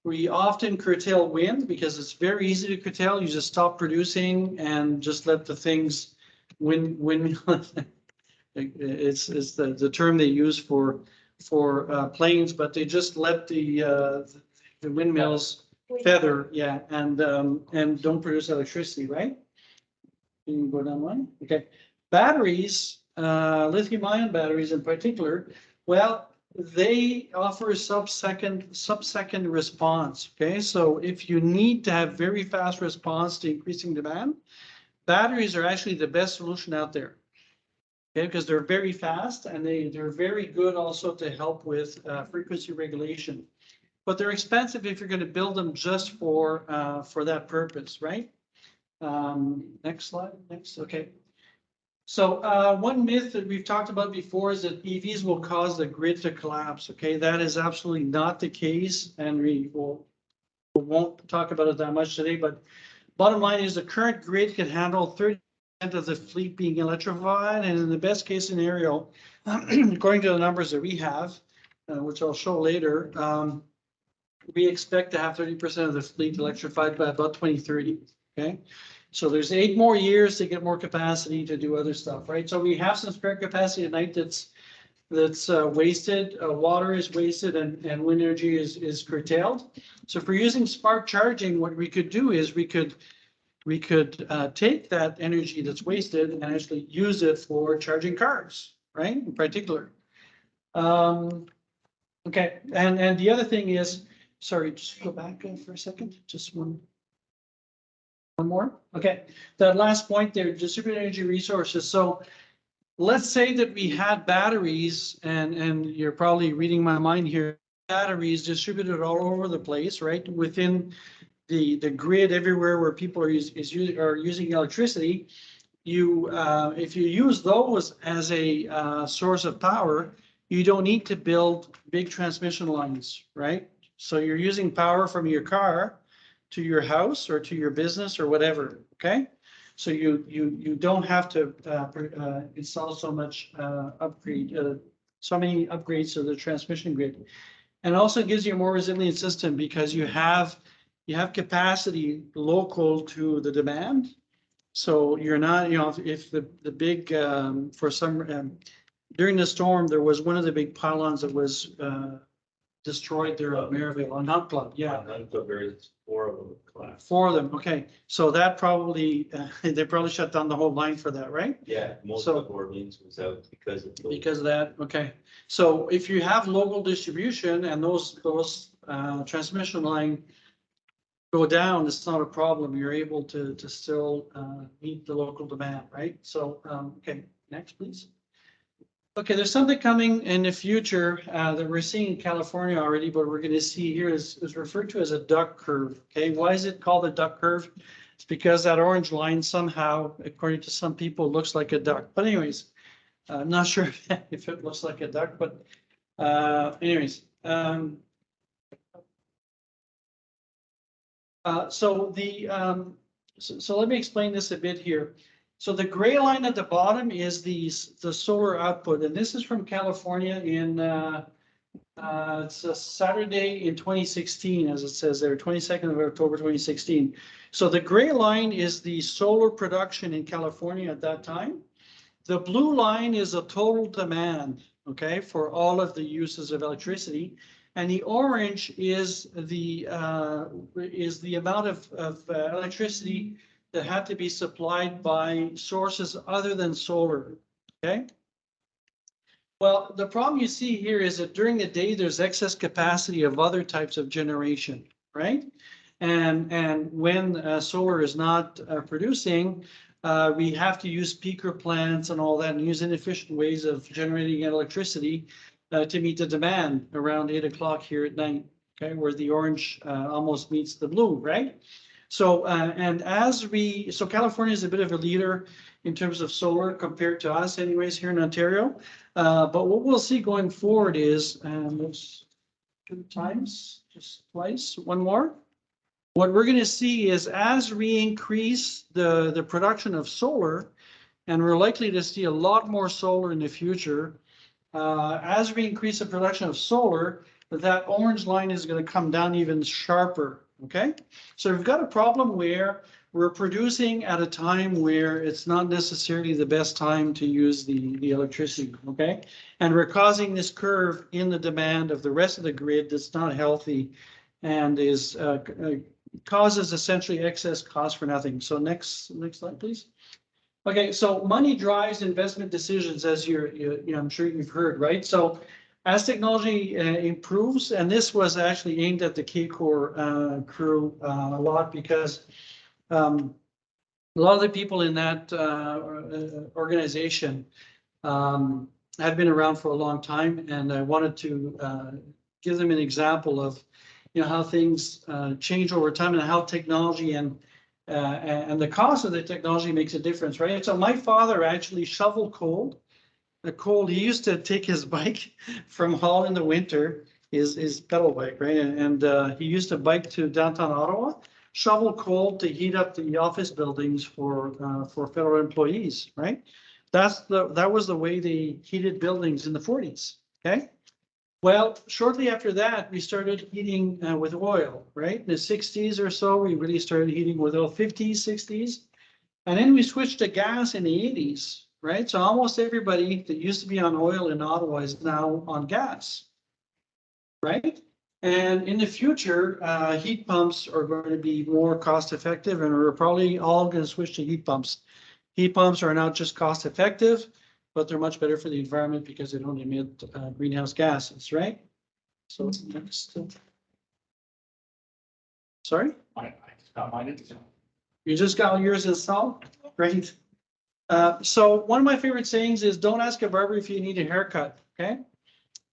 we often curtail wind because it's very easy to curtail. You just stop producing and just let the things wind. It's the term they use for planes, but they just let the windmills feather, yeah, and don't produce electricity, right? Can you go down one? Okay. Batteries, lithium-ion batteries in particular, well, they offer a sub-second response. Okay, so if you need to have very fast response to increasing demand, batteries are actually the best solution out there. Okay, because they're very fast and they're very good also to help with frequency regulation. But they're expensive if you're going to build them just for that purpose, right? Next slide. Next, okay. So one myth that we've talked about before is that EVs will cause the grid to collapse. Okay, that is absolutely not the case, and we won't talk about it that much today. But bottom line is the current grid can handle 30% of the fleet being electrified, and in the best case scenario, according to the numbers that we have, which I'll show later, we expect to have 30% of the fleet electrified by about 2030. Okay, so there's 8 more years to get more capacity to do other stuff, right? So we have some spare capacity at night that's wasted. Water is wasted, and wind energy is curtailed. So if we're using smart charging, what we could do is we could take that energy that's wasted and actually use it for charging cars, right? In particular. Okay, and the other thing is, sorry, just go back for a second, just one more. Okay, that last point there, distributed energy resources. So let's say that we had batteries, and you're probably reading my mind here, batteries distributed all over the place, right? Within the grid everywhere where people are using electricity. If you use those as a source of power, you don't need to build big transmission lines, right? So you're using power from your car to your house or to your business or whatever, okay? So you don't have to install so many upgrades to the transmission grid. And also gives you a more resilient system because you have capacity local to the demand. So you're not, if the big, for some, during the storm, there was one of the big pylons that was destroyed there at Maryville on Hunt Club. Yeah. There's 4 of them collapsed. 4 of them. Okay. So that probably, they probably shut down the whole line for that, right? Yeah, most of Orleans was out because of that. Okay. So if you have local distribution and those transmission line go down, it's not a problem. You're able to still meet the local demand, right? So, okay, next, please. Okay, there's something coming in the future that we're seeing in California already, but we're going to see here is referred to as a duck curve. Okay, why is it called a duck curve? It's because that orange line somehow, according to some people, looks like a duck. But anyways, I'm not sure if it looks like a duck, but anyways. So let me explain this a bit here. So the gray line at the bottom is the solar output, and this is from California in it's a Saturday in 2016, as it says there, 22nd of October 2016. So the gray line is the solar production in California at that time. The blue line is a total demand, okay, for all of the uses of electricity. And the orange is the amount of electricity that had to be supplied by sources other than solar, okay? Well, the problem you see here is that during the day, there's excess capacity of other types of generation, right? And when solar is not producing, we have to use peaker plants and all that and use inefficient ways of generating electricity. to meet the demand around 8 o'clock here at night, okay, where the orange almost meets the blue, right? So, and so California is a bit of a leader in terms of solar compared to us anyways here in Ontario. But what we'll see going forward is, there's 2 times, just twice, one more. What we're going to see is as we increase the production of solar, and we're likely to see a lot more solar in the future, as we increase the production of solar, that orange line is going to come down even sharper, okay? So we've got a problem where we're producing at a time where it's not necessarily the best time to use the electricity, okay? And we're causing this curve in the demand of the rest of the grid that's not healthy and is causes essentially excess cost for nothing. So next slide, please. Okay, so money drives investment decisions, as I'm sure you've heard, right? So as technology improves, and this was actually aimed at the K-Core crew a lot, because a lot of the people in that organization have been around for a long time, and I wanted to give them an example of how things change over time and how technology and the cost of the technology makes a difference, right? So my father actually shoveled coal. He used to take his bike from Hall in the winter, his pedal bike, right? And he used to bike to downtown Ottawa, shovel coal to heat up the office buildings for federal employees, right? That was the way they heated buildings in the 40s, okay? Well, shortly after that, we started heating with oil, right? In the 60s or so, we really started heating with oil, 50s, 60s. And then we switched to gas in the 80s, right? So almost everybody that used to be on oil in Ottawa is now on gas, right? And in the future, heat pumps are going to be more cost effective, and we're probably all going to switch to heat pumps. Heat pumps are not just cost effective, but they're much better for the environment because they don't emit greenhouse gases, right? So next. Sorry? I just got mine. You just got yours installed? Great. So one of my favorite sayings is, don't ask a barber if you need a haircut, okay?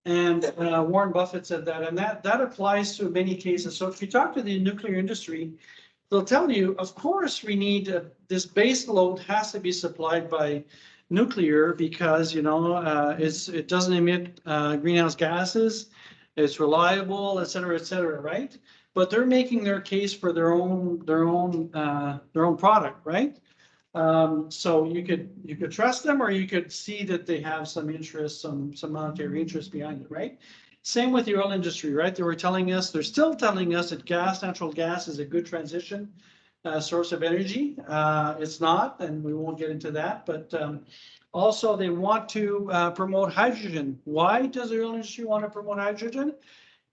And Warren Buffett said that, and that applies to many cases. So if you talk to the nuclear industry, they'll tell you, of course, we need this base load has to be supplied by nuclear because it doesn't emit greenhouse gases, it's reliable, et cetera, right? But they're making their case for their own product, right? So you could trust them, or you could see that they have some interest, some monetary interest behind it, right? Same with the oil industry, right? They're still telling us that natural gas is a good transition source of energy. It's not, and we won't get into that, but also they want to promote hydrogen. Why does the oil industry want to promote hydrogen?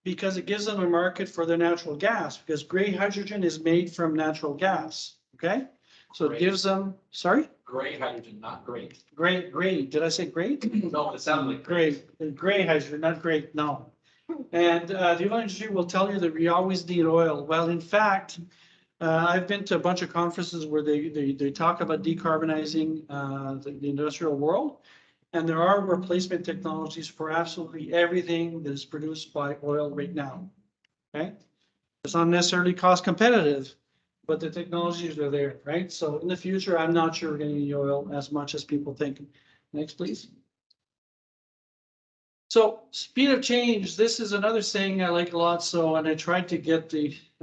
Because it gives them a market for their natural gas, because gray hydrogen is made from natural gas, okay? So it gives them, sorry? Gray hydrogen, not great. Gray, did I say great? No, it sounded like Gray hydrogen, not great, no. And the oil industry will tell you that we always need oil. Well, in fact, I've been to a bunch of conferences where they talk about decarbonizing the industrial world, and there are replacement technologies for absolutely everything that is produced by oil right now. Okay, it's not necessarily cost competitive, but the technologies are there, right? So in the future, I'm not sure we're going to need oil as much as people think. Next, please. So speed of change, this is another saying I like a lot. So, and I tried to get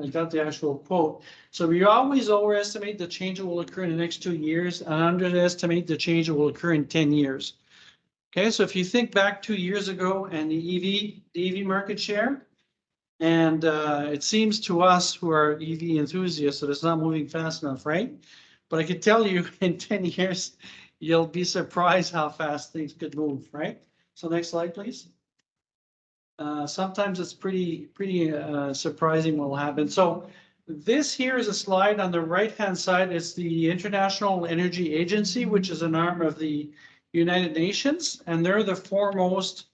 I got the actual quote. So we always overestimate the change that will occur in the next 2 years and underestimate the change that will occur in 10 years. Okay, so if you think back 2 years ago and the EV market share, and it seems to us who are EV enthusiasts that it's not moving fast enough, right? But I can tell you in 10 years, you'll be surprised how fast things could move, right? So next slide, please. Sometimes it's pretty surprising what will happen. So this here is a slide on the right-hand side. It's the International Energy Agency, which is an arm of the United Nations, and they're the foremost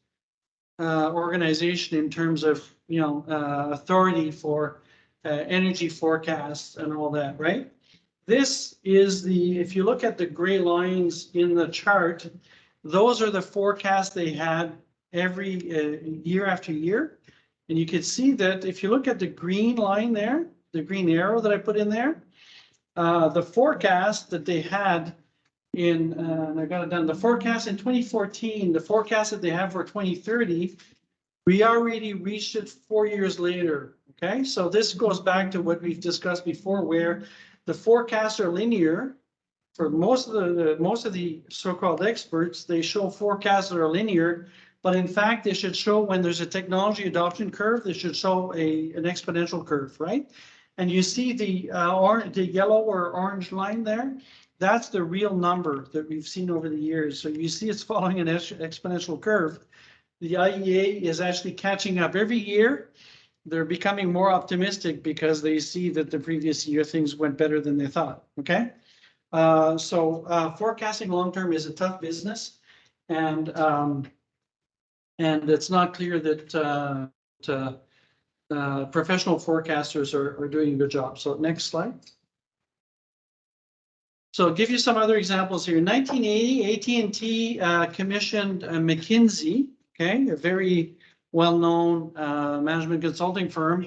organization in terms of authority for energy forecasts and all that, right? This is if you look at the gray lines in the chart, those are the forecasts they had every year after year. And you can see that if you look at the green line there, the green arrow that I put in there, the forecast that they had in, and I got it done, the forecast in 2014, the forecast that they have for 2030, we already reached it 4 years later. Okay, so this goes back to what we've discussed before, where the forecasts are linear. For most of the so-called experts, they show forecasts that are linear, but in fact, they should show when there's a technology adoption curve, they should show an exponential curve, right? And you see the yellow or orange line there, that's the real number that we've seen over the years. So you see it's following an exponential curve. The IEA is actually catching up every year. They're becoming more optimistic because they see that the previous year things went better than they thought, okay? Forecasting long-term is a tough business, and it's not clear that professional forecasters are doing a good job. So next slide. So I'll give you some other examples here. In 1980, AT&T commissioned McKinsey, okay, a very well-known management consulting firm.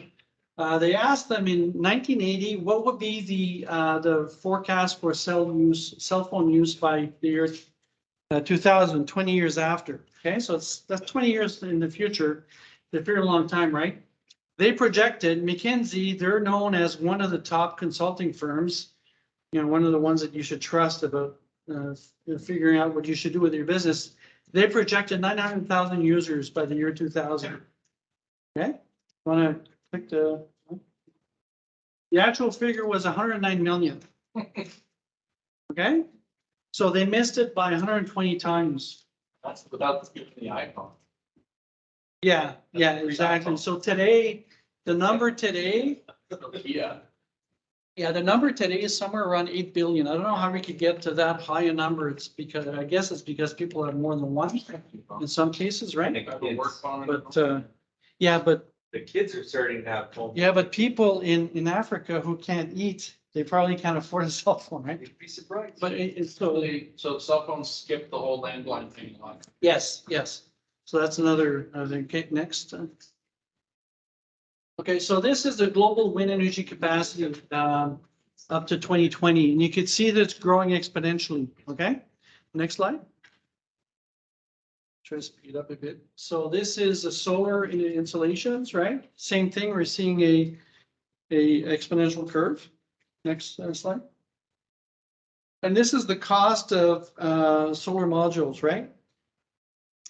They asked them in 1980, what would be the forecast for cell phone use by the year 2000, 20 years after. Okay, so that's 20 years in the future. It's a very long time, right? They projected, McKinsey, they're known as one of the top consulting firms, you know, one of the ones that you should trust about figuring out what you should do with your business. They projected 900,000 users by the year 2000. Okay, want to click the actual figure was 109 million. Okay, so they missed it by 120 times. That's without the iPhone. Yeah, exactly. So today, the number today, the number today is somewhere around 8 billion. I don't know how we could get to that high a number. It's because, I guess it's because people have more than one in some cases, right? But, yeah, but The kids are starting to have phones. yeah, but people in Africa who can't eat, they probably can't afford a cell phone, right? You'd be surprised. But it's so, So cell phones skip the whole landline thing on. yes. So that's another, okay, next. Okay, so this is the global wind energy capacity up to 2020, and you can see that it's growing exponentially, okay? Next slide. Try to speed up a bit. So this is a solar installations, right? Same thing, we're seeing a exponential curve. Next slide. And this is the cost of solar modules, right?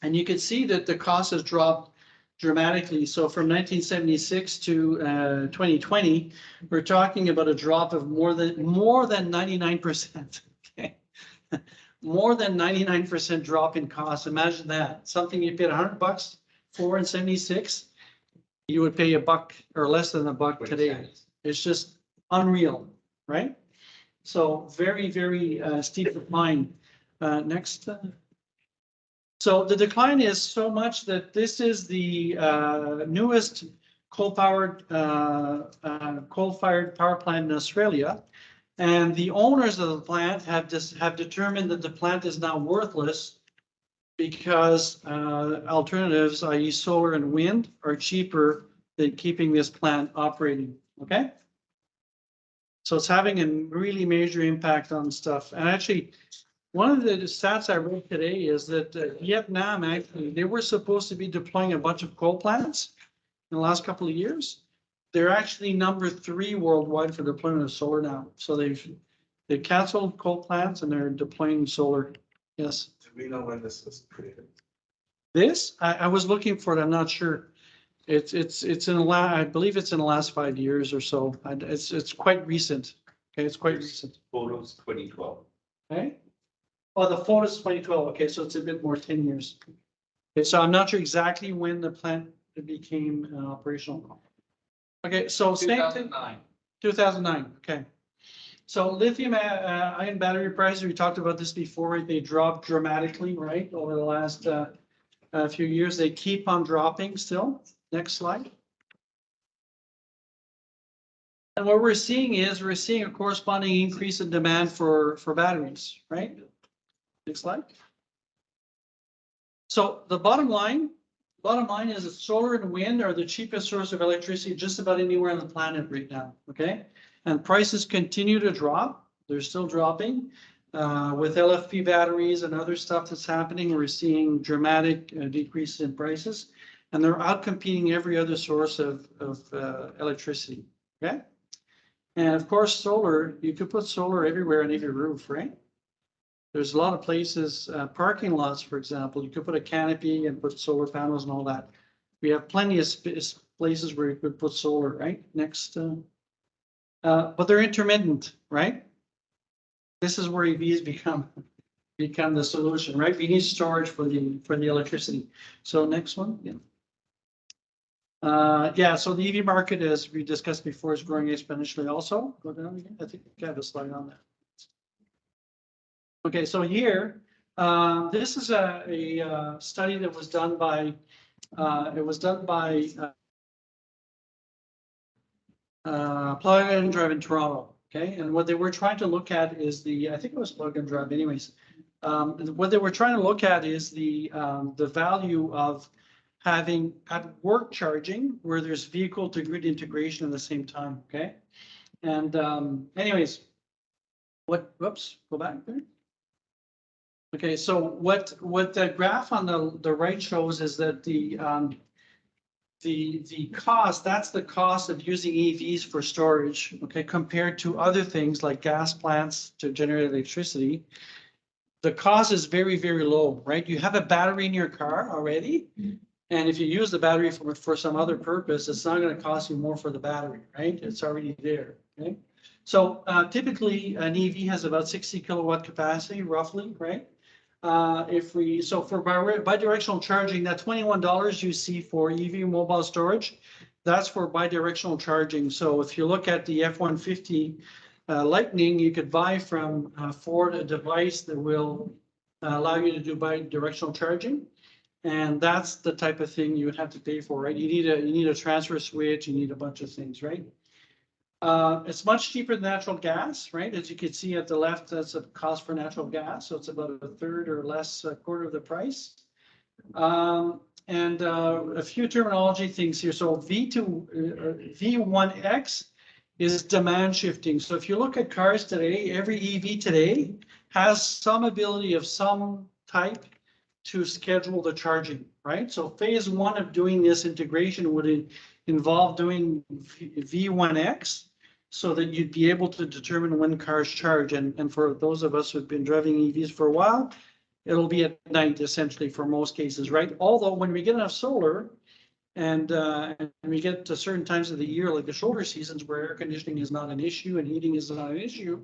And you can see that the cost has dropped dramatically. So from 1976 to 2020, we're talking about a drop of more than 99%. Okay, more than 99% drop in cost. Imagine that. Something you paid $100 for in 76, you would pay $1 or less than $1 today. It's just unreal, right? So very, very steep decline. Next. So the decline is so much that this is the newest coal-fired power plant in Australia, and the owners of the plant have determined that the plant is now worthless because alternatives, i.e., solar and wind, are cheaper than keeping this plant operating. Okay, so it's having a really major impact on stuff, and actually. One of the stats I read today is that Vietnam, actually, they were supposed to be deploying a bunch of coal plants in the last couple of years. They're actually number 3 worldwide for deployment of solar now. So they've canceled coal plants and they're deploying solar. Yes. Do we know when this was created? This, I was looking for it. I'm not sure. It's in the I believe it's in the last 5 years or so. It's quite recent. Okay, it's quite recent. Photos 2012. Okay. Oh, the photos 2012. Okay, so it's a bit more 10 years. Okay, so I'm not sure exactly when the plant became operational. Okay, so same thing. 2009. Okay. So lithium ion battery prices, we talked about this before, right? They dropped dramatically, right? Over the last few years, they keep on dropping still. Next slide. And what we're seeing is a corresponding increase in demand for batteries, right? Next slide. So the bottom line bottom line is that solar and wind are the cheapest source of electricity just about anywhere on the planet right now, okay? And prices continue to drop. They're still dropping. With LFP batteries and other stuff that's happening, we're seeing dramatic decreases in prices, and they're outcompeting every other source of electricity, okay? And of course, solar, you could put solar everywhere on every roof, right? There's a lot of places, parking lots, for example, you could put a canopy and put solar panels and all that. We have plenty of places where you could put solar, right? Next, but they're intermittent, right? This is where EVs become the solution, right? We need storage for the electricity. So next one, yeah. Yeah, so the EV market, as we discussed before, is growing exponentially also. Go down again. I think I have a slide on that. Okay, so here, this is a study that was done by, Plug and Drive in Toronto. Okay, and what they were trying to look at is I think it was Plug and Drive anyways. What they were trying to look at is the value of having at work charging where there's vehicle to grid integration at the same time, okay? And anyways, whoops, go back there. Okay, so what the graph on the right shows is that the cost, that's the cost of using EVs for storage, okay, compared to other things like gas plants to generate electricity. The cost is very, very low, right? You have a battery in your car already, and if you use the battery for some other purpose, it's not going to cost you more for the battery, right? It's already there, okay? So typically an EV has about 60 kilowatt capacity, roughly, right? So for bidirectional charging, that $21 you see for EV mobile storage, that's for bidirectional charging. So if you look at the F-150 Lightning, you could buy from Ford a device that will allow you to do bidirectional charging. And that's the type of thing you would have to pay for, right? You need a transfer switch, you need a bunch of things, right? It's much cheaper than natural gas, right? As you can see at the left, that's a cost for natural gas. So it's about a third or less, a quarter of the price. And a few terminology things here. So V1X is demand shifting. So if you look at cars today, every EV today has some ability of some type to schedule the charging, right? So phase one of doing this integration would involve doing V1X so that you'd be able to determine when cars charge. And for those of us who've been driving EVs for a while, it'll be at night essentially for most cases, right? Although when we get enough solar and we get to certain times of the year, like the shoulder seasons where air conditioning is not an issue and heating is not an issue,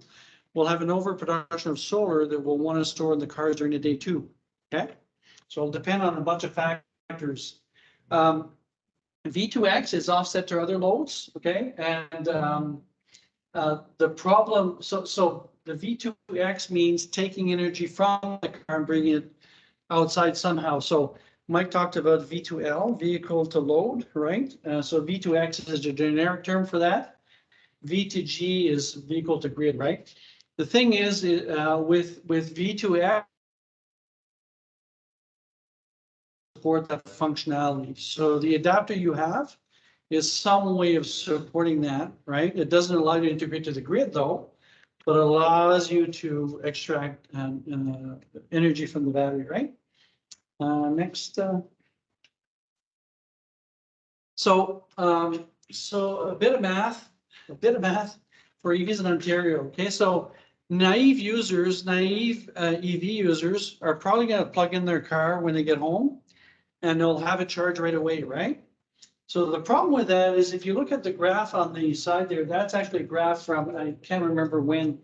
we'll have an overproduction of solar that we'll want to store in the cars during the day too, okay? So it'll depend on a bunch of factors. V2X is offset to other loads, okay? And the problem, so the V2X means taking energy from the car and bringing it outside somehow. So Mike talked about V2L, vehicle to load, right? So V2X is a generic term for that. V2G is vehicle to grid, right? The thing is, with V2X, support that functionality. So the adapter you have is some way of supporting that, right? It doesn't allow you to integrate to the grid though, but it allows you to extract energy from the battery, right? Next. So a bit of math for EVs in Ontario. Okay, so naive EV users are probably going to plug in their car when they get home and they'll have it charged right away, right? So the problem with that is if you look at the graph on the side there, that's actually a graph from, I can't remember when,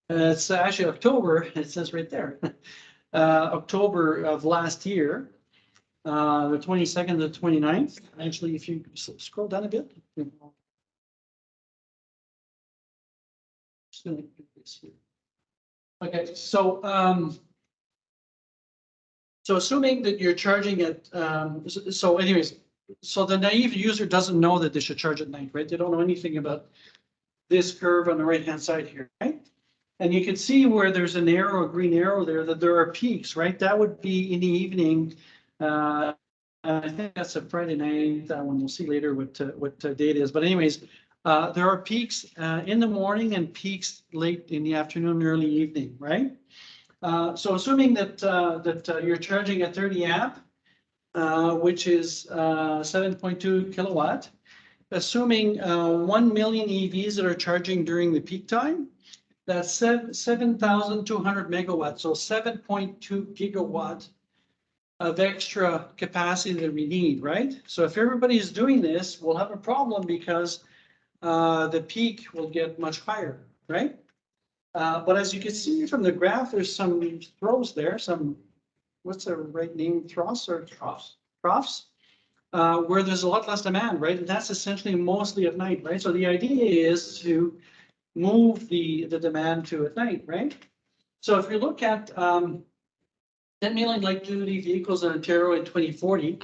it's actually October, it says right there, October of last year, the 22nd to the 29th. Actually, if you scroll down a bit. Okay, so assuming that you're charging it, so anyways, so the naive user doesn't know that they should charge at night, right? They don't know anything about this curve on the right-hand side here, right? And you can see where there's an arrow, a green arrow there, that there are peaks, right? That would be in the evening I think that's a Friday night, that one, we'll see later what date it is, but anyways, there are peaks in the morning and peaks late in the afternoon, early evening, right? So assuming that you're charging at 30 amp, which is 7.2 kilowatt, assuming 1 million EVs that are charging during the peak time, that's 7,200 megawatts, so 7.2 gigawatt of extra capacity that we need, right? So if everybody is doing this, we'll have a problem because the peak will get much higher, right? But as you can see from the graph, there's some throws there, some, what's the right name, troughs or troughs, where there's a lot less demand, right? And that's essentially mostly at night, right? So the idea is to move the demand to at night, right? So if you look at 10 million light-duty vehicles in Ontario in 2040,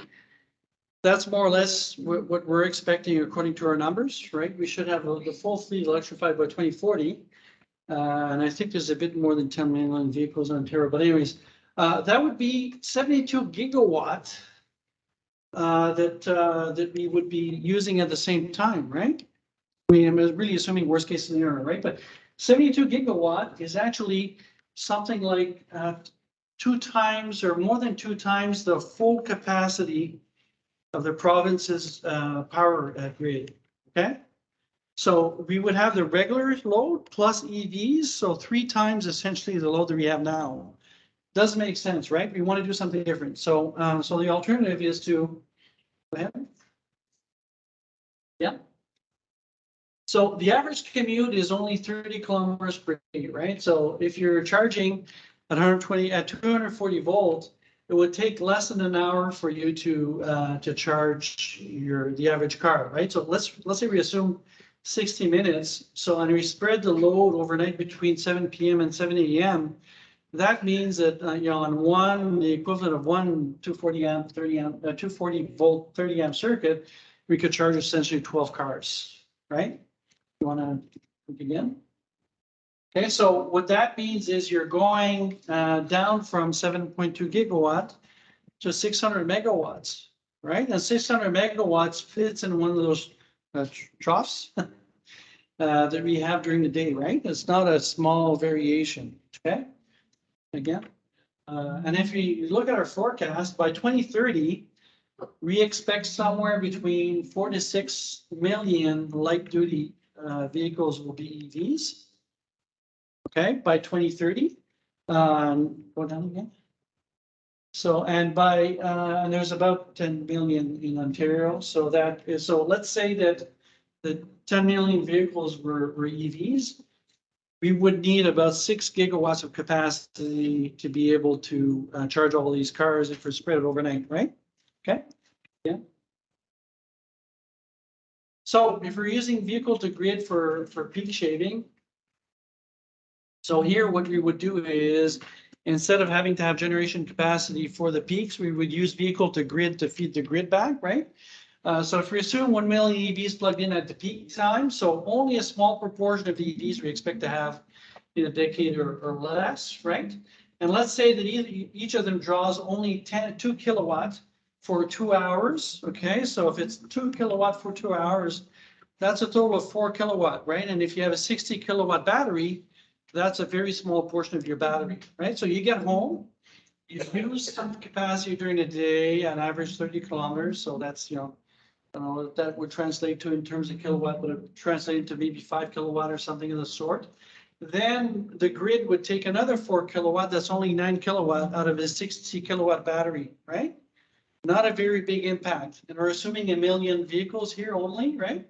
that's more or less what we're expecting according to our numbers, right? We should have the full fleet electrified by 2040. And I think there's a bit more than 10 million vehicles in Ontario, but anyways, that would be 72 gigawatt that we would be using at the same time, right? I mean, I'm really assuming worst case scenario, right? But 72 gigawatt is actually something like 2 times or more than 2 times the full capacity of the province's power grid, okay? So we would have the regular load plus EVs, so 3 times essentially the load that we have now. Doesn't make sense, right? We want to do something different. So, so the alternative is to, go ahead. Yeah. So the average commute is only 30 kilometers per day, right? So if you're charging at 120, at 240 volts, it would take less than an hour for you to charge the average car, right? So let's say we assume 60 minutes. So, and we spread the load overnight between 7 p.m. and 7 a.m. That means that, you know, on the equivalent of one 240 amp, 30 amp, 240 volt, 30 amp circuit, we could charge essentially 12 cars, right? You want to look again? Okay, so what that means is you're going down from 7.2 gigawatt to 600 megawatts, right? And 600 megawatts fits in one of those troughs that we have during the day, right? It's not a small variation, okay? Again, and if we look at our forecast, by 2030, we expect somewhere between 4 to 6 million light-duty vehicles will be EVs. Okay, by 2030. Go down again. So, and by and there's about 10 million in Ontario. So that is, so let's say that the 10 million vehicles were EVs. We would need about 6 gigawatts of capacity to be able to charge all these cars if we're spread it overnight, right? Okay, yeah. So if we're using vehicle to grid for peak shaving, so here what we would do is, instead of having to have generation capacity for the peaks, we would use vehicle to grid to feed the grid back, right? So if we assume 1 million EVs plugged in at the peak time, so only a small proportion of the EVs we expect to have in a decade or less, right? And let's say that each of them draws only 2 kilowatt for 2 hours, okay? So if it's 2 kilowatt for 2 hours, that's a total of 4 kilowatt, right? And if you have a 60 kilowatt battery, that's a very small portion of your battery, right? So you get home, you use some capacity during the day, on average 30 kilometers. So that's, you know, I don't know what that would translate to in terms of kilowatt, but it would translate to maybe 5 kilowatt or something of the sort. Then the grid would take another 4 kilowatt, that's only 9 kilowatt out of a 60 kilowatt battery, right? Not a very big impact. And we're assuming 1 million vehicles here only, right?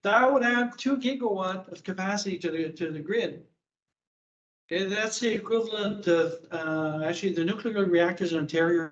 That would add 2 gigawatt of capacity to the grid. Okay, that's the equivalent of actually the nuclear reactors in Ontario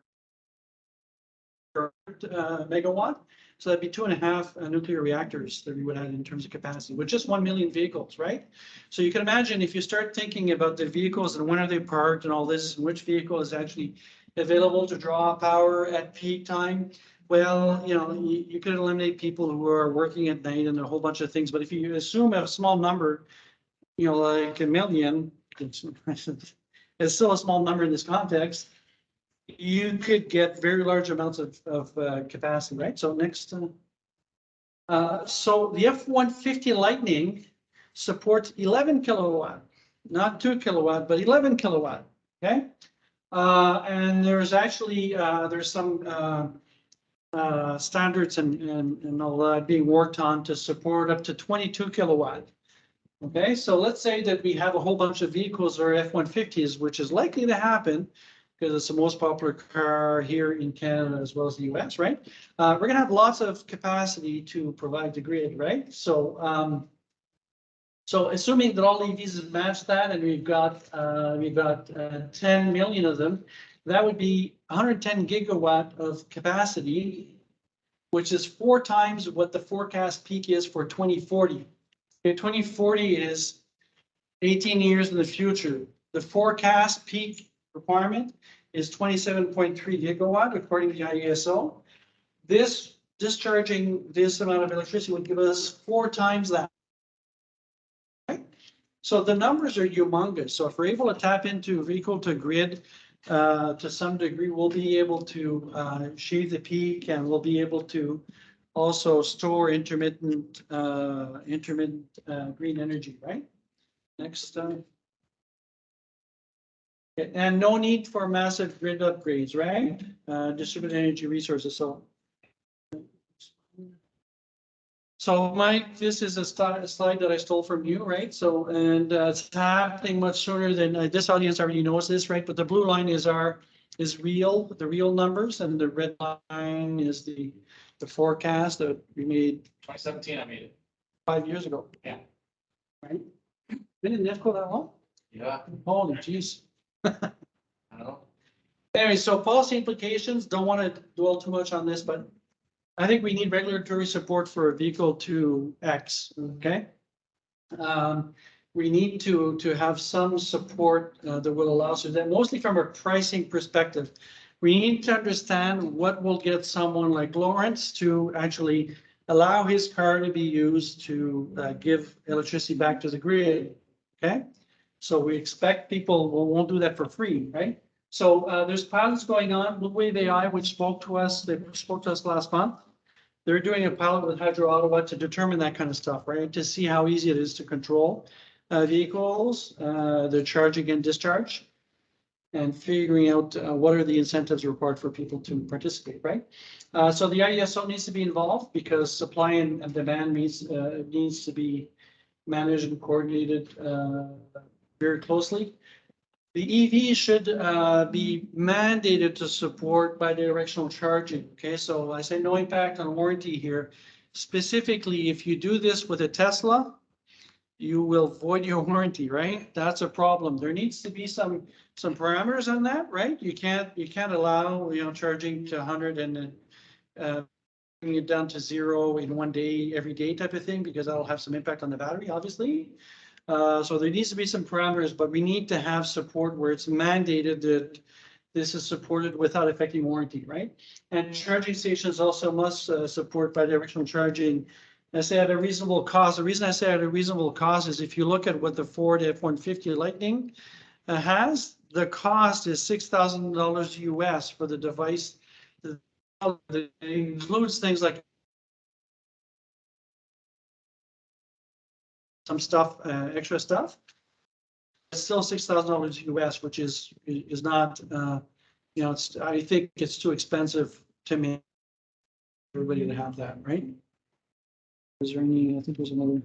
are megawatt. So that'd be 2.5 nuclear reactors that we would have in terms of capacity with just 1 million vehicles, right? So you can imagine if you start thinking about the vehicles and when are they parked and all this, and which vehicle is actually available to draw power at peak time. Well, you know, you could eliminate people who are working at night and a whole bunch of things. But if you assume a small number, you know, like 1 million, it's still a small number in this context. you could get very large amounts of capacity, right? So next, so the F-150 Lightning supports 11 kilowatt, not 2 kilowatt, but 11 kilowatt, okay? And there's actually, there's some standards and all that being worked on to support up to 22 kilowatt. Okay, so let's say that we have a whole bunch of vehicles or F-150s, which is likely to happen because it's the most popular car here in Canada as well as the US, right? We're gonna have lots of capacity to provide the grid, right? So, so assuming that all EVs match that and we've got 10 million of them, that would be 110 gigawatt of capacity, which is 4 times what the forecast peak is for 2040. Okay, 2040 is 18 years in the future. The forecast peak requirement is 27.3 gigawatt according to the IESO. This discharging this amount of electricity would give us 4 times that. Right? So the numbers are humongous. So if we're able to tap into vehicle to grid to some degree, we'll be able to shave the peak and we'll be able to also store intermittent green energy, right? Next. And no need for massive grid upgrades, right? Distributed energy resources. So Mike, this is a slide that I stole from you, right? So, and it's happening much sooner than this audience already knows this, right? But the blue line is the real numbers, and the red line is the forecast that we made 2017, I made it. 5 years ago. Yeah. Right? Been in EVCO that long? Yeah, Holy jeez. I know. Anyway, so policy implications, don't want to dwell too much on this, but I think we need regulatory support for vehicle to X, okay? We need to have some support that will allow us to that, mostly from a pricing perspective. We need to understand what will get someone like Lawrence to actually allow his car to be used to give electricity back to the grid, okay? So we expect people won't do that for free, right? So there's pilots going on. Blue Wave AI, which spoke to us last month. They're doing a pilot with Hydro Ottawa to determine that kind of stuff, right? To see how easy it is to control vehicles, the charging and discharge, and figuring out what are the incentives required for people to participate, right? So the IESO needs to be involved because supply and demand needs to be managed and coordinated very closely. The EV should be mandated to support bidirectional charging. Okay, so I say no impact on warranty here. Specifically, if you do this with a Tesla, you will void your warranty, right? That's a problem. There needs to be some parameters on that, right? You can't allow charging to 100 and bring it down to 0 in 1 day, every day type of thing, because that'll have some impact on the battery, obviously. So there needs to be some parameters, but we need to have support where it's mandated that this is supported without affecting warranty, right? And charging stations also must support bidirectional charging. I say at a reasonable cost. The reason I say at a reasonable cost is if you look at what the Ford F-150 Lightning has, the cost is $6,000 US for the device. It includes things like some stuff, extra stuff. It's still $6,000 US, which is not, I think it's too expensive to me. Everybody to have that, right? Is there any? I think there's another.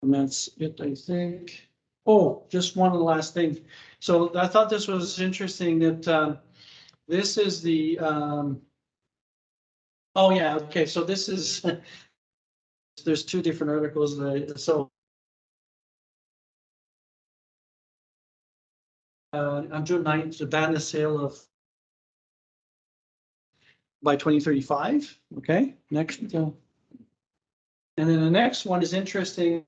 And that's it, I think. Oh, just one last thing. So I thought this was interesting that this is the. Oh yeah, okay. So this is. There's 2 different articles. So on June 9th, to ban the sale of by 2035. Okay, next. And then the next one is interesting.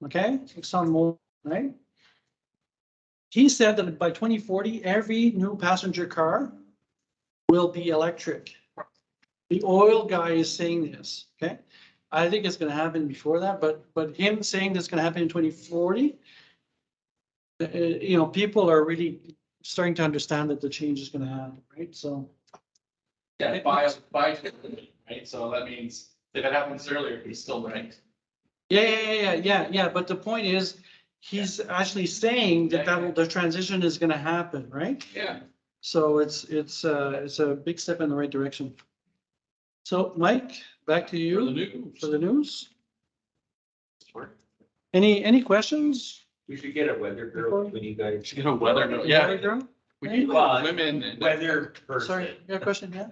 Okay, Exxon, right? He said that by 2040, every new passenger car will be electric. The oil guy is saying this, okay? I think it's going to happen before that, but him saying that's going to happen in 2040 you know, people are really starting to understand that the change is gonna happen, right? So, Yeah, by, right? So that means if it happens earlier, he's still right. yeah, but the point is, he's actually saying that the transition is gonna happen, right? Yeah. So it's a big step in the right direction. So Mike, back to For the you news. for the news. Any questions? We should get a weather girl when you guys. You know, weather, yeah, Girl? we need Well, women and. Weather Sorry, person. you got a question, yeah?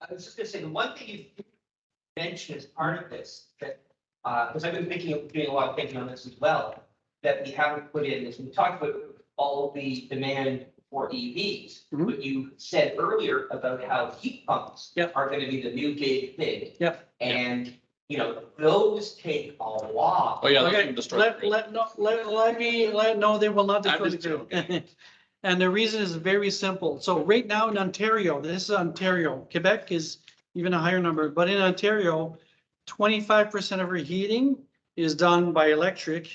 I was just gonna say, the one thing you mentioned as part of this, that, because I've been doing a lot of thinking on this as well, that we haven't put in, is we talked about all the demand for EVs. Mhm. But you said earlier about how heat pumps Yep. are gonna be the new big thing. Yep. And, you know, those take a lot. Oh, yeah, Okay, let them destroy. the grid. no, they will not I'm destroy the just grid. And the reason is very simple. So right now in Ontario, this is Ontario, Quebec is even a higher number, but in Ontario, 25% of our heating is done by electric,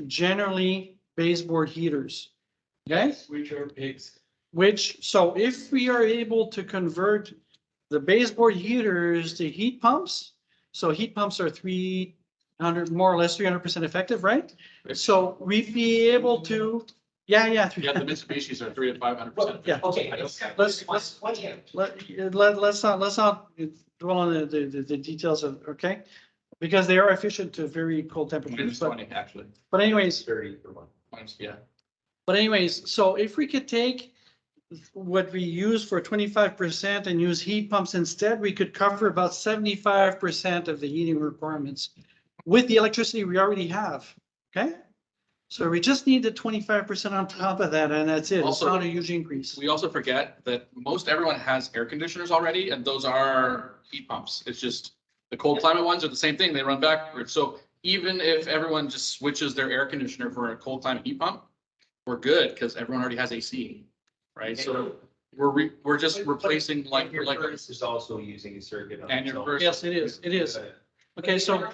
generally baseboard heaters. Okay? Which are pigs. So if we are able to convert the baseboard heaters to heat pumps, so heat pumps are 300, more or less 300% effective, right? So we'd be able to, yeah. Yeah, the Mitsubishis are 300 to 500%. Yeah. Okay. Let's- Let's not dwell on the details of, okay? Because they are efficient to very cold temperatures, Minus but 20, actually. anyways, 30 for one. Yeah. But anyways, so if we could take what we use for 25% and use heat pumps instead, we could cover about 75% of the heating requirements with the electricity we already have, okay? So we just need the 25% on top of that, and that's it. It's Also- not a huge increase. We also forget that most everyone has air conditioners already, and those are heat pumps. It's just the cold climate ones are the same thing. They run backwards. So even if everyone just switches their air conditioner for a cold climate heat pump, we're good because everyone already has AC, right? So we're just replacing like Your like furnace is also using a circuit. on and its your own. first. Yes, it is. Okay, so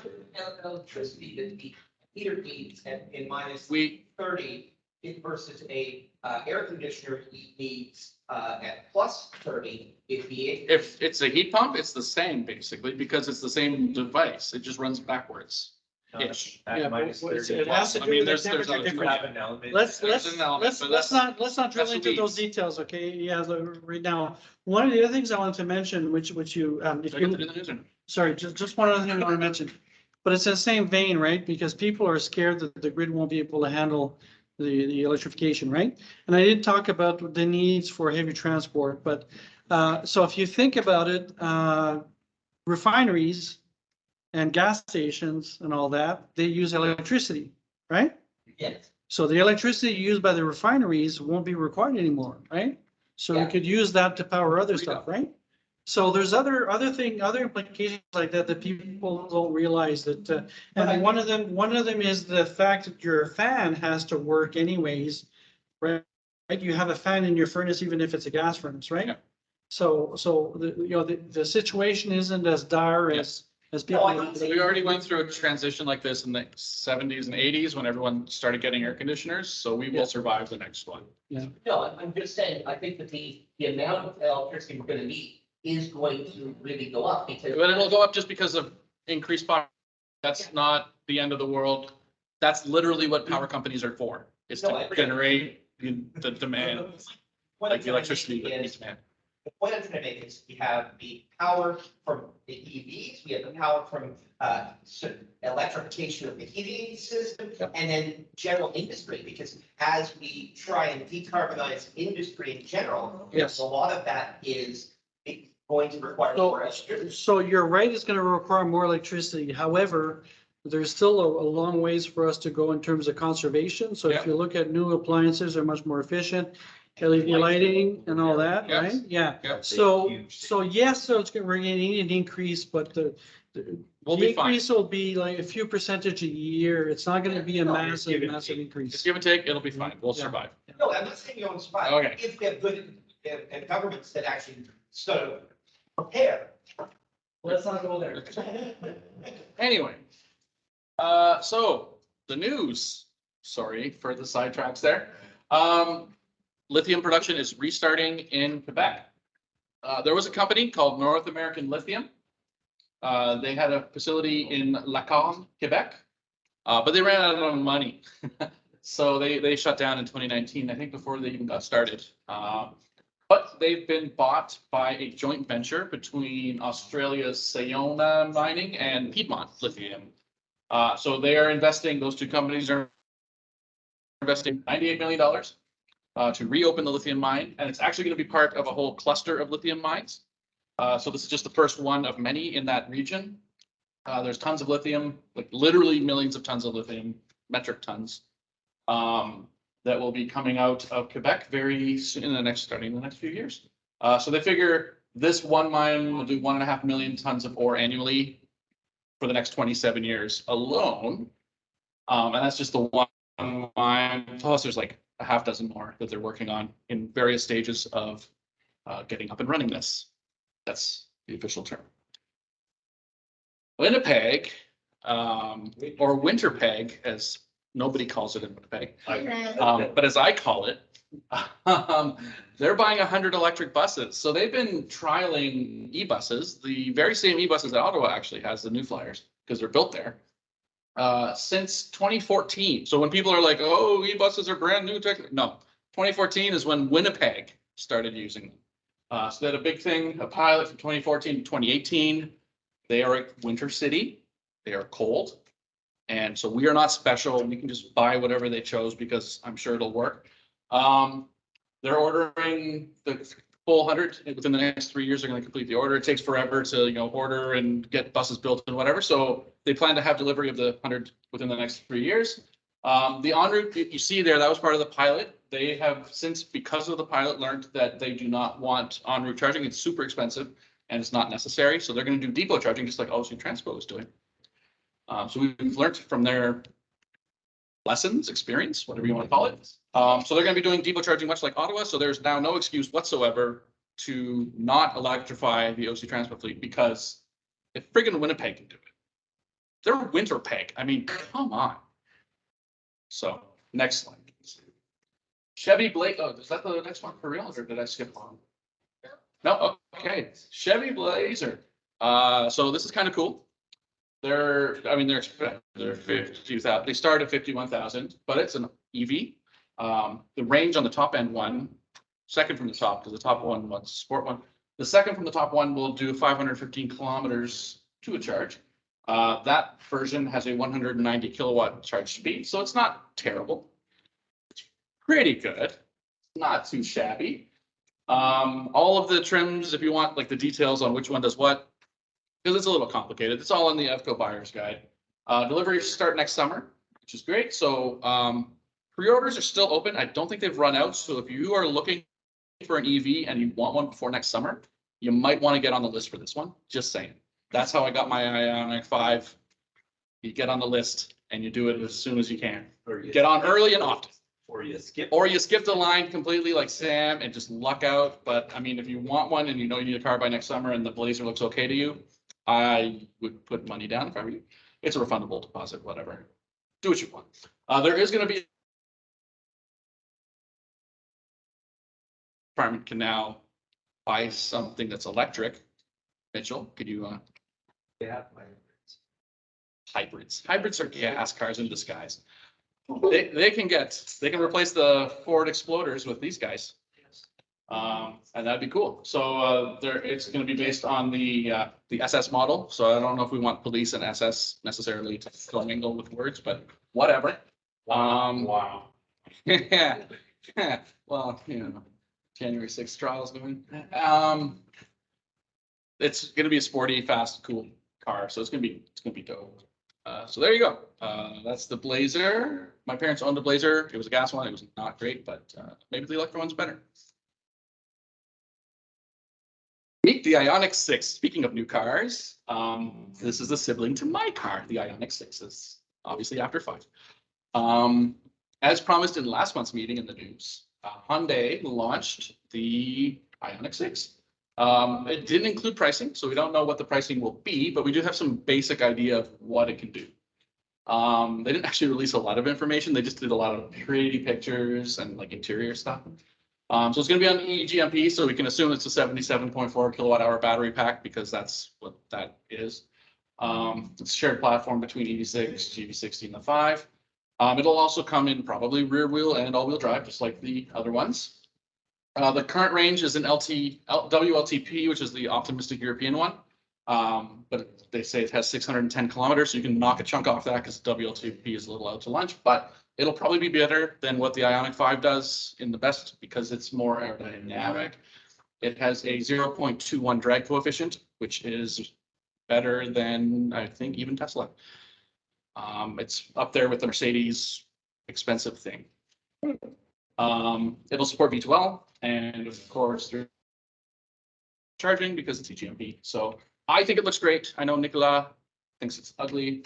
Electricity that the heater needs in minus We 30 versus a air conditioner needs at plus 30 if it's a heat pump, it's the same basically because it's the same device. It just runs backwards. Ish. Yeah, At minus but 30. it has to I do mean, with the there's temperature other- You difference. have an element. Let's There's an element, but let's not drill that's the into those weeds. details, okay? Yeah, right now, one of the other things I wanted to mention, which you, if Did I you. get that in the news or no? Sorry, just one other thing I want to mention. But it's in the same vein, right? Because people are scared that the grid won't be able to handle the electrification, right? And I did talk about the needs for heavy transport, but so if you think about it, refineries and gas stations and all that, they use electricity, right? Yes. So the electricity used by the refineries won't be required anymore, right? So we Yeah. could use that to power other Freedom. stuff, right? So there's other implications like that that people don't realize that, and one of them is the fact that your fan has to work anyways, right? Right? You have a fan in your furnace, even if it's a gas furnace, right? Yeah. So the situation isn't as dire as people. So we already went through a transition like this in the 70s and 80s when everyone started getting air conditioners. So we Yeah. will survive the next one. No, I'm just saying, I think that the amount of electricity we're gonna need is going to really go up because. But it'll go up just because of increased power. That's not the end of the world. That's literally what power companies are for, is No, I to agree. generate the demand, What I'm like the trying to electricity make that we is- demand. The point I'm trying to make is we have the power from the EVs, we have the power from electrification of the heating system, and then general industry, because as we try and decarbonize industry in general, Yes. a lot of that is going to require more electricity. So you're right, it's gonna require more electricity. However, there's still a long ways for us to go in terms of conservation. So if Yeah. you look at new appliances, they're much more efficient. LED lighting and all that, Yes. right? Yeah. Yep. So Huge. yes, so we're gonna need an increase, but the We'll be fine. increase will be like a few percentage a year. It's not gonna be a No, massive give and massive take. Just increase. give and take, it'll be fine. We'll Yeah. survive. No, I'm not saying you don't survive. Okay. If we have good governments that actually sort of prepare. Let's not go there. Anyway, so the news, sorry for the sidetracks there. Lithium production is restarting in Quebec. There was a company called North American Lithium. They had a facility in Lacombe, Quebec, but they ran out of money. So they shut down in 2019, I think before they even got started. But they've been bought by a joint venture between Australia's Sayona Mining and Piedmont Lithium. So they are investing, those two companies are investing $98 million to reopen the lithium mine. And it's actually going to be part of a whole cluster of lithium mines. So this is just the first one of many in that region. There's tons of lithium, like literally millions of tons of lithium, metric tons, that will be coming out of Quebec very soon starting in the next few years. So they figure this one mine will do 1.5 million tons of ore annually for the next 27 years alone. And that's just the one mine. Plus there's like a half dozen more that they're working on in various stages of getting up and running this. That's the official term. Winnipeg, or Winterpeg, as nobody calls it in Winnipeg, but as I call it, they're buying 100 electric buses. So they've been trialing e-buses, the very same e-buses that Ottawa actually has, the New Flyers, because they're built there, since 2014. So when people are like, oh, e-buses are brand new tech, no, 2014 is when Winnipeg started using them. So they had a big thing, a pilot from 2014 to 2018. They are a winter city. They are cold. And so we are not special. We can just buy whatever they chose because I'm sure it'll work. They're ordering the full 100 within the next 3 years. They're going to complete the order. It takes forever to, order and get buses built and whatever. So they plan to have delivery of the 100 within the next 3 years. The en route that you see there, that was part of the pilot. They have since, because of the pilot, learned that they do not want en route charging. It's super expensive and it's not necessary. So they're going to do depot charging, just like OC Transpo is doing. So we've learned from their lessons, experience, whatever you want to call it. So they're going to be doing depot charging much like Ottawa. So there's now no excuse whatsoever to not electrify the OC Transpo fleet, because if friggin' Winnipeg can do it, they're Winterpeg. I mean, come on. So next slide. Chevy Blaze. Oh, is that the next one for real, or did I skip one? No. Okay. Chevy Blazer. So this is kind of cool. They're 50,000. They start at 51,000, but it's an EV. The range on the top end one, second from the top, because the top one was sport one. The second from the top one will do 515 kilometers to a charge. That version has a 190 kilowatt charge speed, so it's not terrible. It's pretty good, not too shabby. All of the trims, if you want like the details on which one does what, because it's a little complicated. It's all in the EVCO buyer's guide. Deliveries start next summer, which is great. So pre-orders are still open. I don't think they've run out. So if you are looking for an EV and you want one before next summer, you might want to get on the list for this one. Just saying. That's how I got my Ioniq 5. You get on the list and you do it as soon as you can. Or you get on early and often. Or you skip the line completely like Sam and just luck out. But I mean, if you want one and you know you need a car by next summer and the Blazer looks okay to you, I would put money down if I were you. It's a refundable deposit, whatever. Do what you want. There is going to be department can now buy something that's electric. Mitchell, could you? Yeah. Hybrids. Hybrids are gas cars in disguise. They can replace the Ford Exploders with these guys. And that'd be cool. So it's going to be based on the SS model. So I don't know if we want police and SS necessarily to commingle with words, but whatever. Wow. Yeah. Well, January 6th trials going. It's going to be a sporty, fast, cool car. So it's going to be dope. So there you go. That's the Blazer. My parents owned a Blazer. It was a gas one. It was not great, but maybe the electric one's better. Meet the Ioniq 6. Speaking of new cars, this is a sibling to my car, the Ioniq 6 is obviously after 5. As promised in last month's meeting in the news, Hyundai launched the Ioniq 6. It didn't include pricing, so we don't know what the pricing will be, but we do have some basic idea of what it can do. They didn't actually release a lot of information. They just did a lot of pretty pictures and like interior stuff. So it's gonna be on EGMP, so we can assume it's a 77.4 kilowatt hour battery pack because that's what that is. It's a shared platform between EV6, GV60 and the 5. It'll also come in probably rear wheel and all wheel drive, just like the other ones. The current range is an WLTP, which is the optimistic European one. But they say it has 610 kilometers, so you can knock a chunk off that because WLTP is a little out to lunch, but it'll probably be better than what the Ioniq 5 does in the best because it's more aerodynamic. It has a 0.21 drag coefficient, which is better than I think even Tesla. It's up there with the Mercedes expensive thing. It'll support V2L and of course through charging because it's EGMP. So I think it looks great. I know Nicola thinks it's ugly.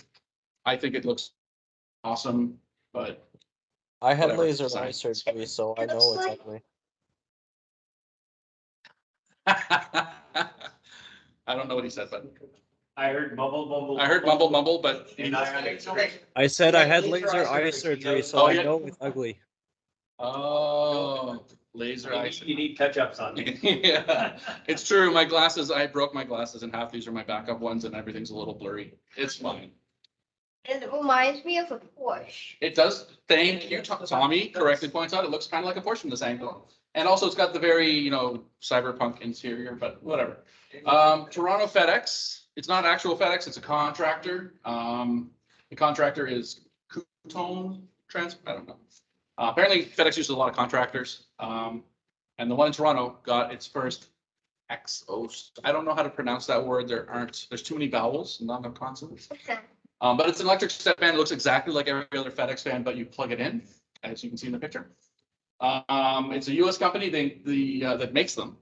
I think it looks awesome, but I had whatever, laser eye science. surgery, so I It know looks it's like- ugly. I don't know what he said, but I heard mumble, mumble. I heard mumble, mumble, but And I. I said I had Laser laser eye eye surgery, surgery, so so Oh, I yeah. know it's ugly. oh, laser eyes. You need touch-ups on it. Yeah, it's true. My glasses, I broke my glasses in half. These are my backup ones and everything's a little blurry. It's fine. It reminds me of a Porsche. It does. Thank you. Tommy correctly points out it looks kind of like a Porsche from this angle. And also it's got the very, cyberpunk interior, but whatever. Toronto FedEx. It's not actual FedEx, it's a contractor. The contractor is Coutone Transport. I don't know. Apparently FedEx uses a lot of contractors. And the one in Toronto got its first XOs. I don't know how to pronounce that word. There's too many vowels, not enough consonants. Okay. But it's an electric step van. It looks exactly like every other FedEx van, but you plug it in, as you can see in the picture. It's a US company that makes them.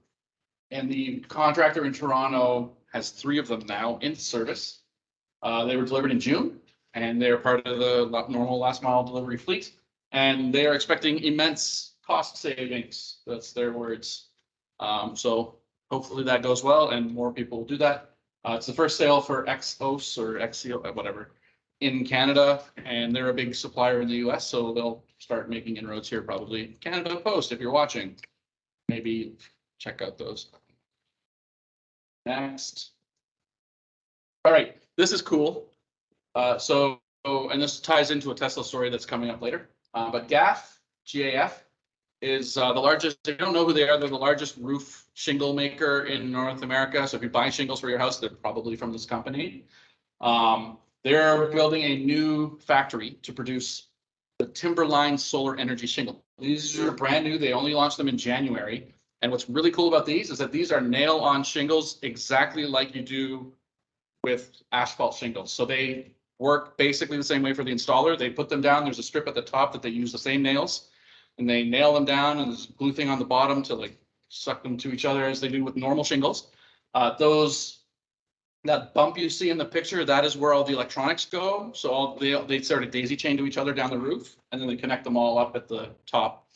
And the contractor in Toronto has 3 of them now in service. They were delivered in June, and they're part of the normal last mile delivery fleet. And they are expecting immense cost savings. That's their words. So hopefully that goes well and more people will do that. It's the first sale for XOS or XCO, whatever, in Canada, and they're a big supplier in the US, so they'll start making inroads here probably. Canada Post, if you're watching, maybe check out those. Next. All right, this is cool. And this ties into a Tesla story that's coming up later. But GAF is the largest, if you don't know who they are, they're the largest roof shingle maker in North America. So if you buy shingles for your house, they're probably from this company. They're building a new factory to produce the Timberline solar energy shingle. These are brand new. They only launched them in January. And what's really cool about these is that these are nail-on shingles exactly like you do with asphalt shingles. So they work basically the same way for the installer. They put them down. There's a strip at the top that they use the same nails. And they nail them down, and there's a glue thing on the bottom to like suck them to each other as they do with normal shingles. That bump you see in the picture, that is where all the electronics go. So they sort of daisy chain to each other down the roof, and then they connect them all up at the top.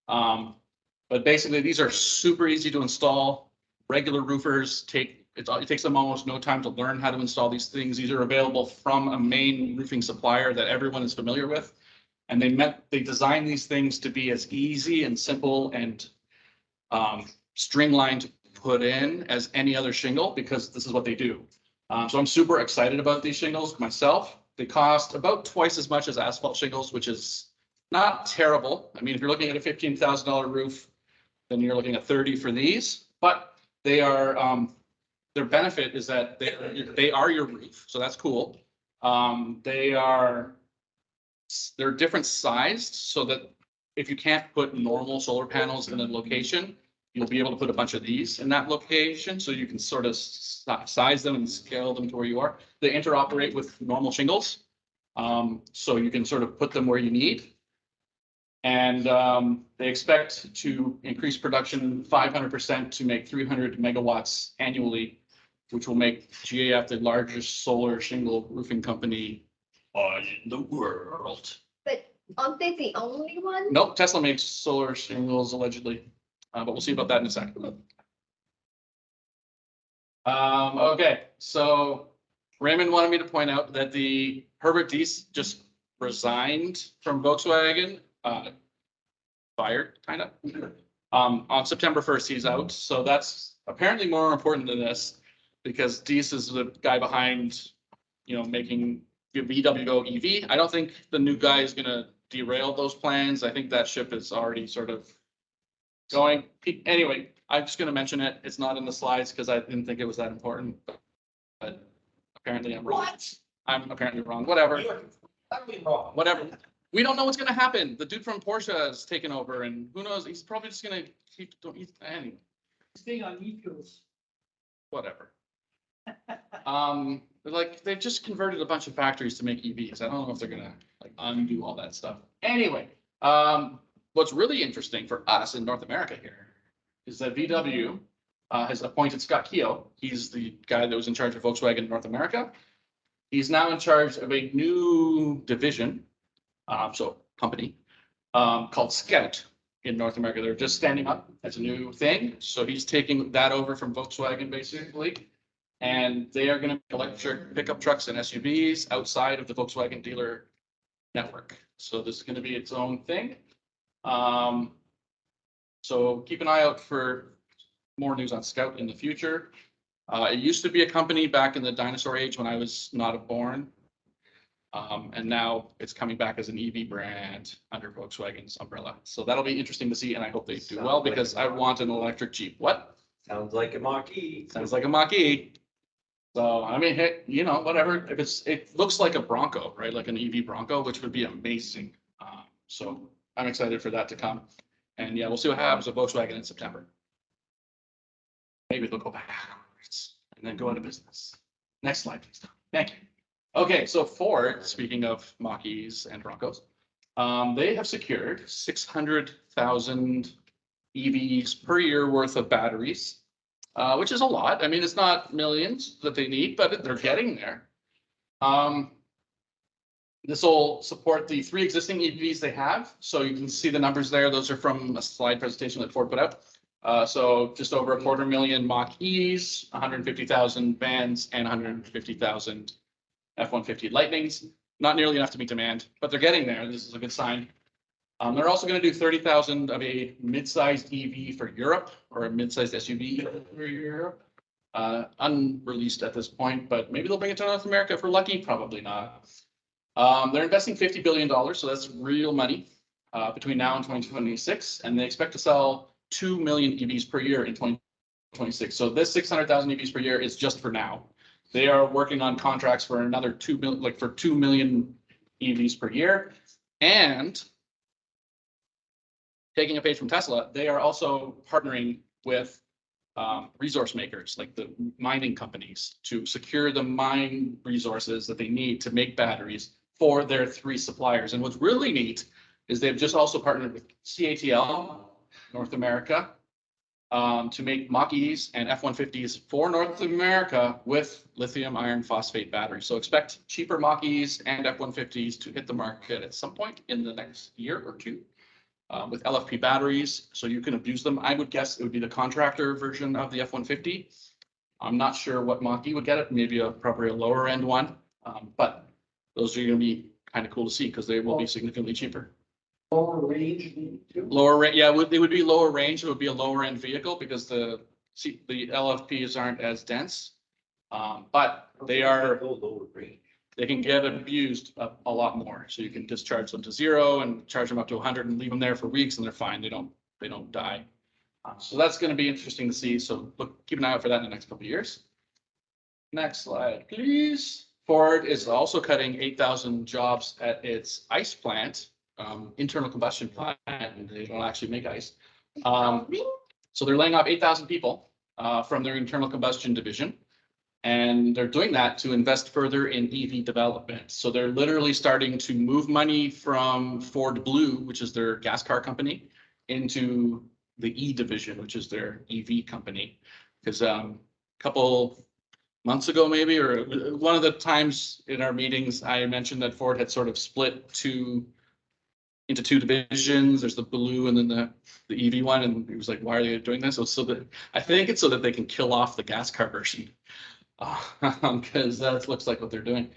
But basically, these are super easy to install. Regular roofers it takes them almost no time to learn how to install these things. These are available from a main roofing supplier that everyone is familiar with. And they designed these things to be as easy and simple and streamlined to put in as any other shingle, because this is what they do. So I'm super excited about these shingles myself. They cost about twice as much as asphalt shingles, which is not terrible. I mean, if you're looking at a $15,000 roof, then you're looking at 30 for these, but they are, their benefit is that they are your roof. So that's cool. They're different sized so that if you can't put normal solar panels in a location, you'll be able to put a bunch of these in that location. So you can sort of size them and scale them to where you are. They interoperate with normal shingles. So you can sort of put them where you need. And they expect to increase production 500% to make 300 megawatts annually, which will make GAF the largest solar shingle roofing company in the world. But aren't they the only one? Nope, Tesla makes solar shingles allegedly, but we'll see about that in a second. Okay, so Raymond wanted me to point out that the Herbert Diess just resigned from Volkswagen, fired, kind of. On September 1st, he's out. So that's apparently more important than this because Diess is the guy behind, making VW go EV. I don't think the new guy is going to derail those plans. I think that ship is already sort of going. Anyway, I'm just going to mention it. It's not in the slides because I didn't think it was that important, but apparently I'm wrong. What? I'm apparently wrong. Whatever. You're utterly wrong. Whatever. We don't know what's going to happen. The dude from Porsche has taken over, and who knows? He's probably just going to keep. Anyway, Staying on e-fuels. whatever. Like they've just converted a bunch of factories to make EVs. I don't know if they're gonna like undo all that stuff. Anyway, what's really interesting for us in North America here is that VW has appointed Scott Keogh. He's the guy that was in charge of Volkswagen North America. He's now in charge of a new division, company, called Scout in North America. They're just standing up as a new thing. So he's taking that over from Volkswagen basically. And they are going to make electric pickup trucks and SUVs outside of the Volkswagen dealer network. So this is going to be its own thing. So keep an eye out for more news on Scout in the future. It used to be a company back in the dinosaur age when I was not born. And now it's coming back as an EV brand under Volkswagen's umbrella. So that'll be interesting to see. And I hope they do well because I want an electric Jeep. What? Sounds like a Mach-E. Sounds like a Mach-E. So, I mean, hey, whatever, if it looks like a Bronco, right? Like an EV Bronco, which would be amazing. So I'm excited for that to come. And yeah, we'll see what happens with Volkswagen in September. Maybe they'll go backwards and then go out of business. Next slide, please. Thank you. Okay, so Ford, speaking of Mach-E's and Broncos, they have secured 600,000 EVs per year worth of batteries. Which is a lot. I mean, it's not millions that they need, but they're getting there. This will support the 3 existing EVs they have. So you can see the numbers there. Those are from a slide presentation that Ford put out. So just over 250,000 Mach-E's, 150,000 vans, and 150,000 F-150 Lightnings. Not nearly enough to meet demand, but they're getting there. This is a good sign. They're also going to do 30,000 of a mid-sized EV for Europe or a mid-sized SUV for Europe. Unreleased at this point, but maybe they'll bring it to North America if we're lucky. Probably not. They're investing $50 billion, so that's real money between now and 2026, and they expect to sell 2 million EVs per year in 2026. So this 600,000 EVs per year is just for now. They are working on contracts for another 2 million EVs per year, and taking a page from Tesla, they are also partnering with resource makers like the mining companies to secure the mine resources that they need to make batteries for their 3 suppliers. And what's really neat is they've just also partnered with CATL North America to make Mach-E's and F-150s for North America with lithium iron phosphate batteries. So expect cheaper Mach-E's and F-150s to hit the market at some point in the next year or 2. With LFP batteries, so you can abuse them. I would guess it would be the contractor version of the F-150. I'm not sure what Mach-E would get it, maybe probably a lower end one, but those are going to be kind of cool to see because they will be significantly cheaper. Lower range too? Lower range, yeah, it would be lower range. It would be a lower end vehicle because the LFPs aren't as dense, but they are. Lower range. They can get abused a lot more. So you can discharge them to 0 and charge them up to 100 and leave them there for weeks and they're fine. They don't die. So that's going to be interesting to see. So keep an eye out for that in the next couple of years. Next slide, please. Ford is also cutting 8,000 jobs at its ICE plant, internal combustion plant, and they don't actually make ICE. So they're laying off 8,000 people from their internal combustion division. And they're doing that to invest further in EV development. So they're literally starting to move money from Ford Blue, which is their gas car company, into the E division, which is their EV company. Because a couple months ago, maybe, or one of the times in our meetings, I mentioned that Ford had sort of split into 2 divisions. There's the blue and then the EV one. And he was like, why are they doing this? So that I think it's so that they can kill off the gas car version. Because that looks like what they're doing.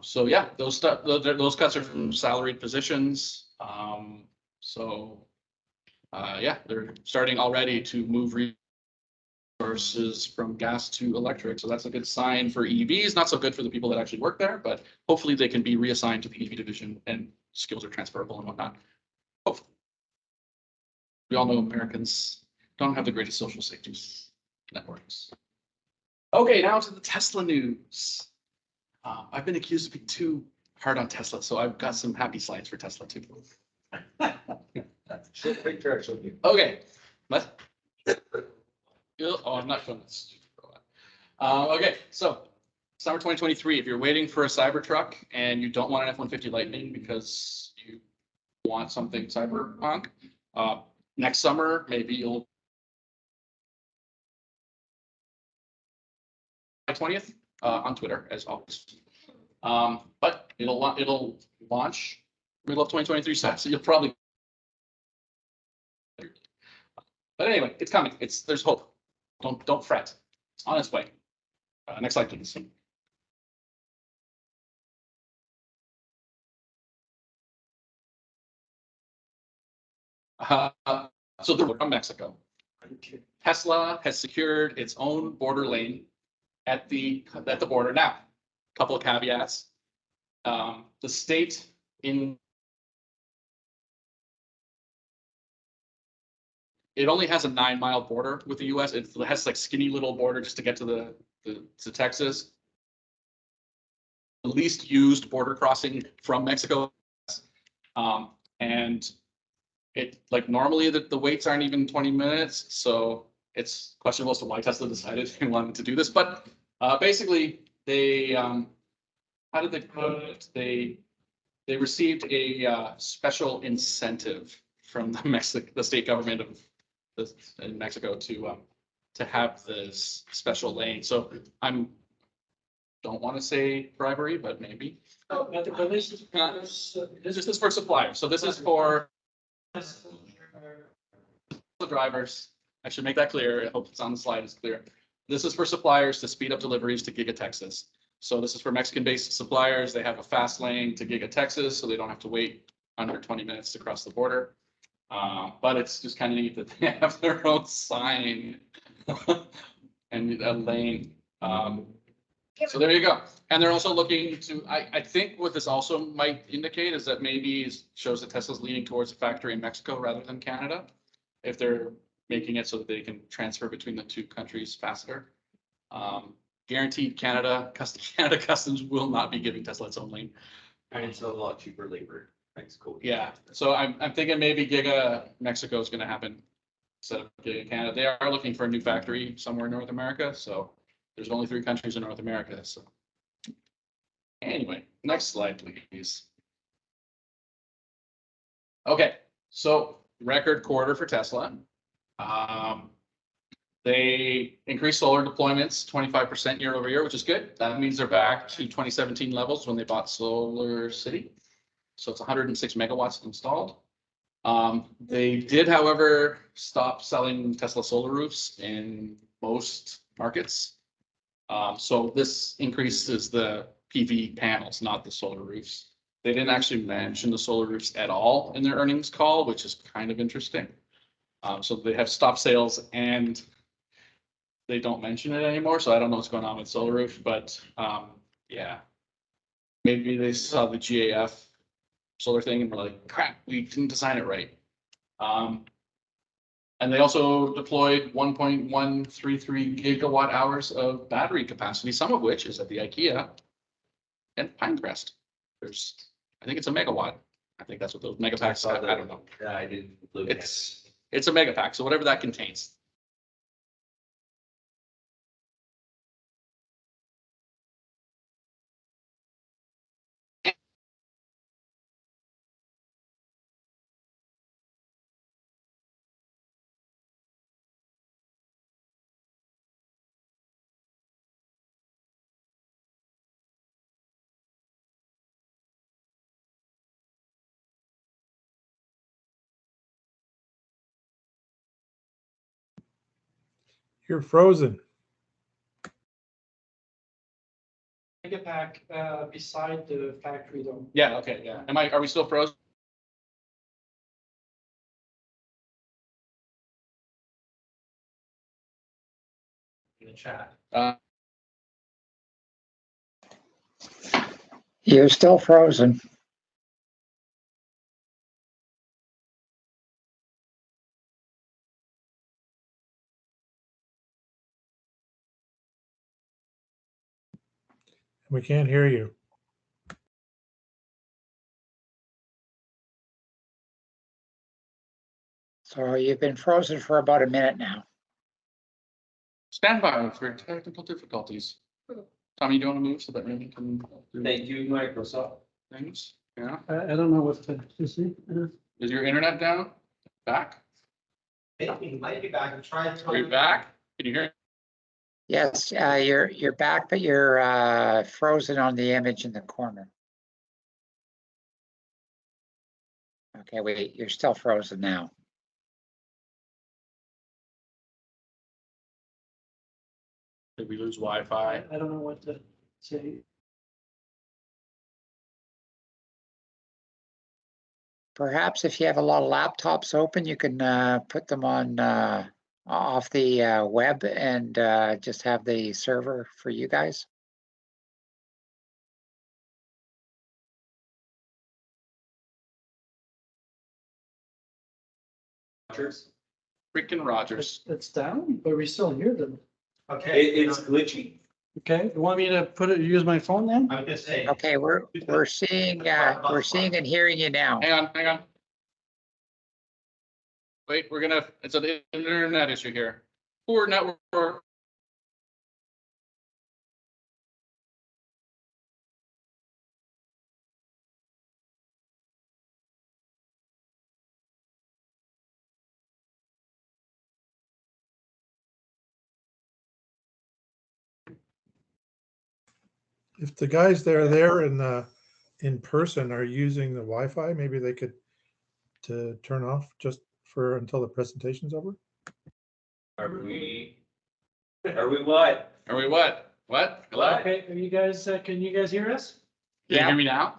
So yeah, those stuff, those cuts are from salaried positions. Yeah, they're starting already to move resources from gas to electric. So that's a good sign for EVs. Not so good for the people that actually work there, but hopefully they can be reassigned to the EV division and skills are transferable and whatnot. Hopefully. We all know Americans don't have the greatest social safety networks. Okay, now to the Tesla news. I've been accused of being too hard on Tesla, so I've got some happy slides for Tesla too. Show the picture, actually. Okay, what? Oh, I'm not showing this. Okay, so summer 2023, if you're waiting for a Cybertruck and you don't want an F-150 Lightning because you want something cyberpunk, next summer, maybe you'll 20th on Twitter, as always. But it'll launch middle of 2023, so you'll probably. But anyway, it's coming. There's hope. Don't fret. It's on its way. Next slide, please. So they're from Mexico. Tesla has secured its own border lane at the border. Now, a couple of caveats. The state it only has a 9-mile border with the US. It has like skinny little border just to get to to Texas. The least used border crossing from Mexico. And it like normally the waits aren't even 20 minutes. So it's questionable as to why Tesla decided they wanted to do this. But basically they, how did they put it? They received a special incentive from the state government of in Mexico to have this special lane. So don't want to say bribery, but maybe. But this is, This is for suppliers. So this is for the drivers. I should make that clear. I hope it's on the slide is clear. This is for suppliers to speed up deliveries to Giga Texas. So this is for Mexican-based suppliers. They have a fast lane to Giga Texas, so they don't have to wait under 20 minutes to cross the border. But it's just kind of neat that they have their own sign and a lane. So there you go. And they're also looking to, I think what this also might indicate is that maybe it shows that Tesla's leaning towards a factory in Mexico rather than Canada, if they're making it so that they can transfer between the two countries faster. Guaranteed Canada Customs will not be giving Tesla its own lane. And it's a lot cheaper labor. Mexico. Yeah, so I'm thinking maybe Giga Mexico is going to happen instead of Giga Canada. They are looking for a new factory somewhere in North America. So there's only 3 countries in North America. So anyway, next slide, please. Okay, so record quarter for Tesla. They increased solar deployments 25% year over year, which is good. That means they're back to 2017 levels when they bought Solar City. So it's 106 megawatts installed. They did, however, stop selling Tesla solar roofs in most markets. So this increases the PV panels, not the solar roofs. They didn't actually mention the solar roofs at all in their earnings call, which is kind of interesting. So they have stopped sales and they don't mention it anymore. So I don't know what's going on with solar roof, but yeah, maybe they saw the GAF solar thing and we're like, crap, we didn't design it right. And they also deployed 1.133 gigawatt hours of battery capacity, some of which is at the IKEA and Pinecrest. I think it's a megawatt. I think that's what those megapacks are. I don't know. Yeah, I didn't. It's a megapack, so whatever that contains. You're frozen. Megapack, beside the factory though. Yeah, okay, yeah. Are we still frozen? In the chat. You're still frozen. We can't hear you. So you've been frozen for about a minute now. Stand by for technical difficulties. Tommy, do you want to move so that Randy can do Thank you, Microsoft. things? Yeah. I don't know what to see. Is your internet down? Back? It might be back. I'm trying to. Are you back? Can you hear? Yes, you're back, but you're frozen on the image in the corner. Okay, wait, you're still frozen now. Did we lose Wi-Fi? I don't know what to say. Perhaps if you have a lot of laptops open, you can put them on off the web and just have the server for you guys. Rogers. Freaking Rogers. It's down, but we still hear them. Okay. It's glitchy. Okay, you want me to use my phone then? I'm gonna say. Okay, we're seeing and hearing you now. Hang on. Wait, it's an internet issue here. Poor network. If the guys that are there in person are using the Wi-Fi, maybe they could to turn off just for until the presentation's over. Are we what? Are we what? What? Hello? Okay, are you guys, can you guys hear us? Can you hear me now?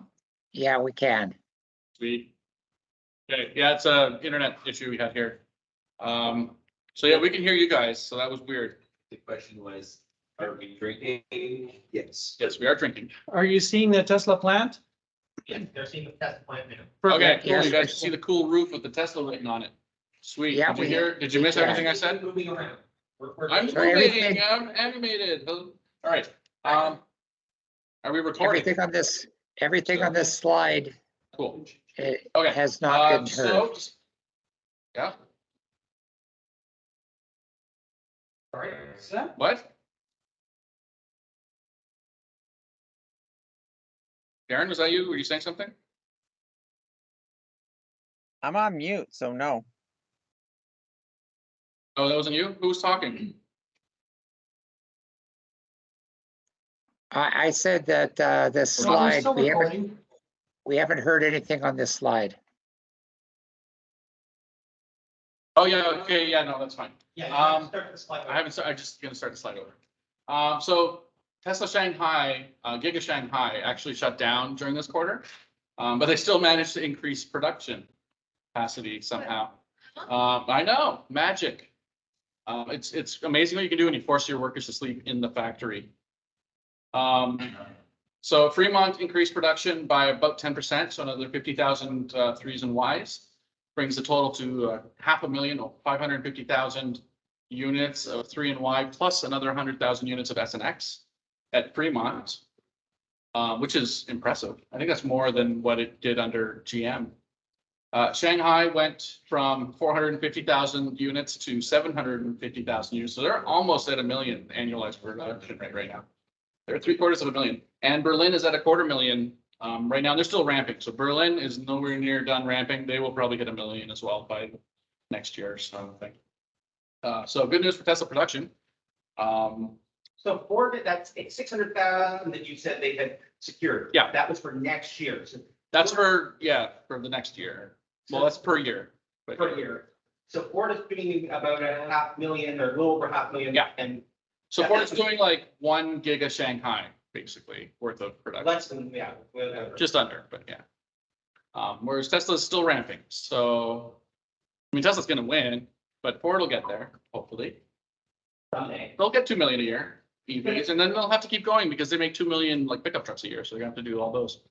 Yeah, we can. Sweet. Okay, yeah, it's a internet issue we had here. So yeah, we can hear you guys, so that was weird. The question was, are we drinking? Yes. Yes, we are drinking. Are you seeing the Tesla plant? Yeah, they're seeing the test point now. Okay, cool. Yes. You guys see the cool roof with the Tesla written on it. Sweet. Yeah, Did you hear? Did you miss yeah. everything I said? Moving around. We're- I'm So moving. everything- I'm animated. All right. Are we recording? Everything on this slide Cool. it Okay. has not been heard. Yeah. Sorry. What? Darren, was that you? Were you saying something? I'm on mute, so no. Oh, that wasn't you? Who was talking? I said that this Well, we're slide, still recording. we haven't heard anything on this slide. Oh, yeah. Okay. Yeah, no, that's fine. Yeah. Start the slide. I'm just gonna start the slide over. So Tesla Shanghai, Giga Shanghai actually shut down during this quarter, but they still managed to increase production capacity somehow. I know, magic. It's amazing what you can do when you force your workers to sleep in the factory. So Fremont increased production by about 10%, so another 50,000 threes and Ys. Brings the total to 500,000 or 550,000 units of 3 and Y plus another 100,000 units of S and X at Fremont, which is impressive. I think that's more than what it did under GM. Shanghai went from 450,000 units to 750,000 units. So they're almost at 1 million annualized production rate right now. They're 750,000. And Berlin is at 250,000 right now. They're still ramping. So Berlin is nowhere near done ramping. They will probably hit 1 million as well by next year. So I think. So good news for Tesla production. So Ford, that's 600,000 that you said they had secured. Yeah. That was for next year. So That's for the next year. Well, that's per year. But per year. So Ford is putting about 500,000 or a little over 500,000. Yeah. And so Ford's doing like 1 giga Shanghai. basically worth of production. Less than, yeah, whatever. Just under, but yeah. Whereas Tesla's still ramping, so, I mean, Tesla's gonna win, but Ford will get there, hopefully. Someday. They'll get 2 million a year EVs, and then they'll have to keep going because they make 2 million like pickup trucks a year, so they're gonna have to do all those.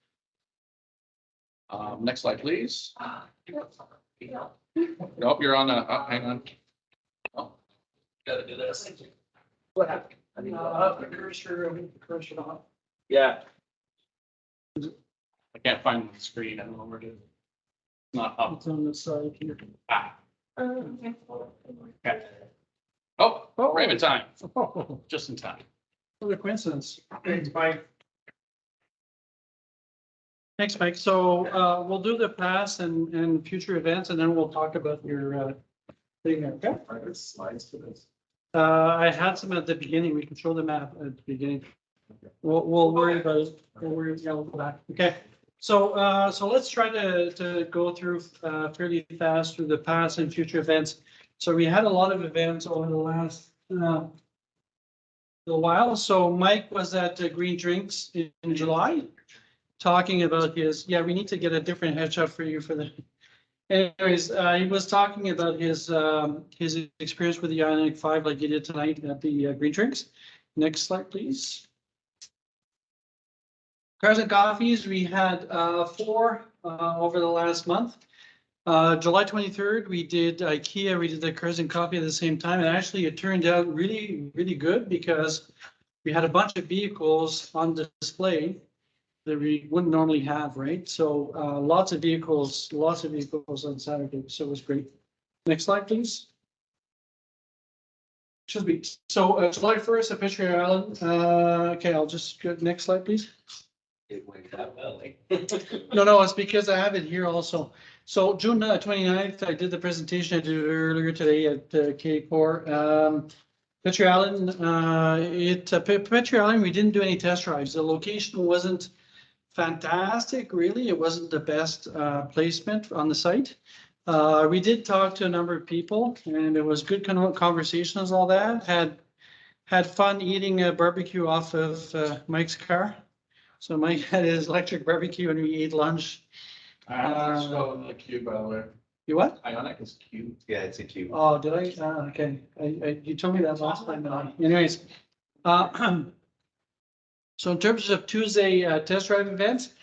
Next slide, please. Nope, you're on hang on. Oh, gotta do this. What happened? Cursor on. Yeah. I can't find the screen, I don't know where to. It's not up. It's on the side here. Ah. Okay. Oh, Raven time, Oh, just in time. what a coincidence. Thanks, Mike. Thanks, Mike. So we'll do the past and future events, and then we'll talk about your thing. Okay. Slides for this. I had some at the beginning. We can show the map at the beginning. We'll worry about it. We'll go back. Okay. So let's try to go through fairly fast through the past and future events. So we had a lot of events over the last little while. So Mike was at Green Drinks in July, talking about his, we need to get a different headshot for you for the. Anyways, he was talking about his experience with the Ioniq 5 like he did tonight at the Green Drinks. Next slide, please. Cars and coffees, we had 4 over the last month. July 23rd, we did IKEA, we did the Cars and Coffee at the same time, and actually it turned out really, really good because we had a bunch of vehicles on display that we wouldn't normally have, right? So lots of vehicles on Saturday, so it was great. Next slide, please. Should be. So July 1st at Petrie Island. Okay, I'll just go next slide, please. It went that well, eh? No, it's because I have it here also. So June 29th, I did the presentation I did earlier today at K4. Petrie Island, Petrie Island, we didn't do any test drives. The location wasn't fantastic, really. It wasn't the best placement on the site. We did talk to a number of people, and it was good kind of conversations, all that. Had fun eating a barbecue off of Mike's car. So Mike had his electric barbecue and we ate lunch. Ioniq still in the queue, by the way. You what? Ioniq is queue. Yeah, it's a cube. Oh, did I? Okay. You told me that last time. Anyways. So in terms of Tuesday test drive events,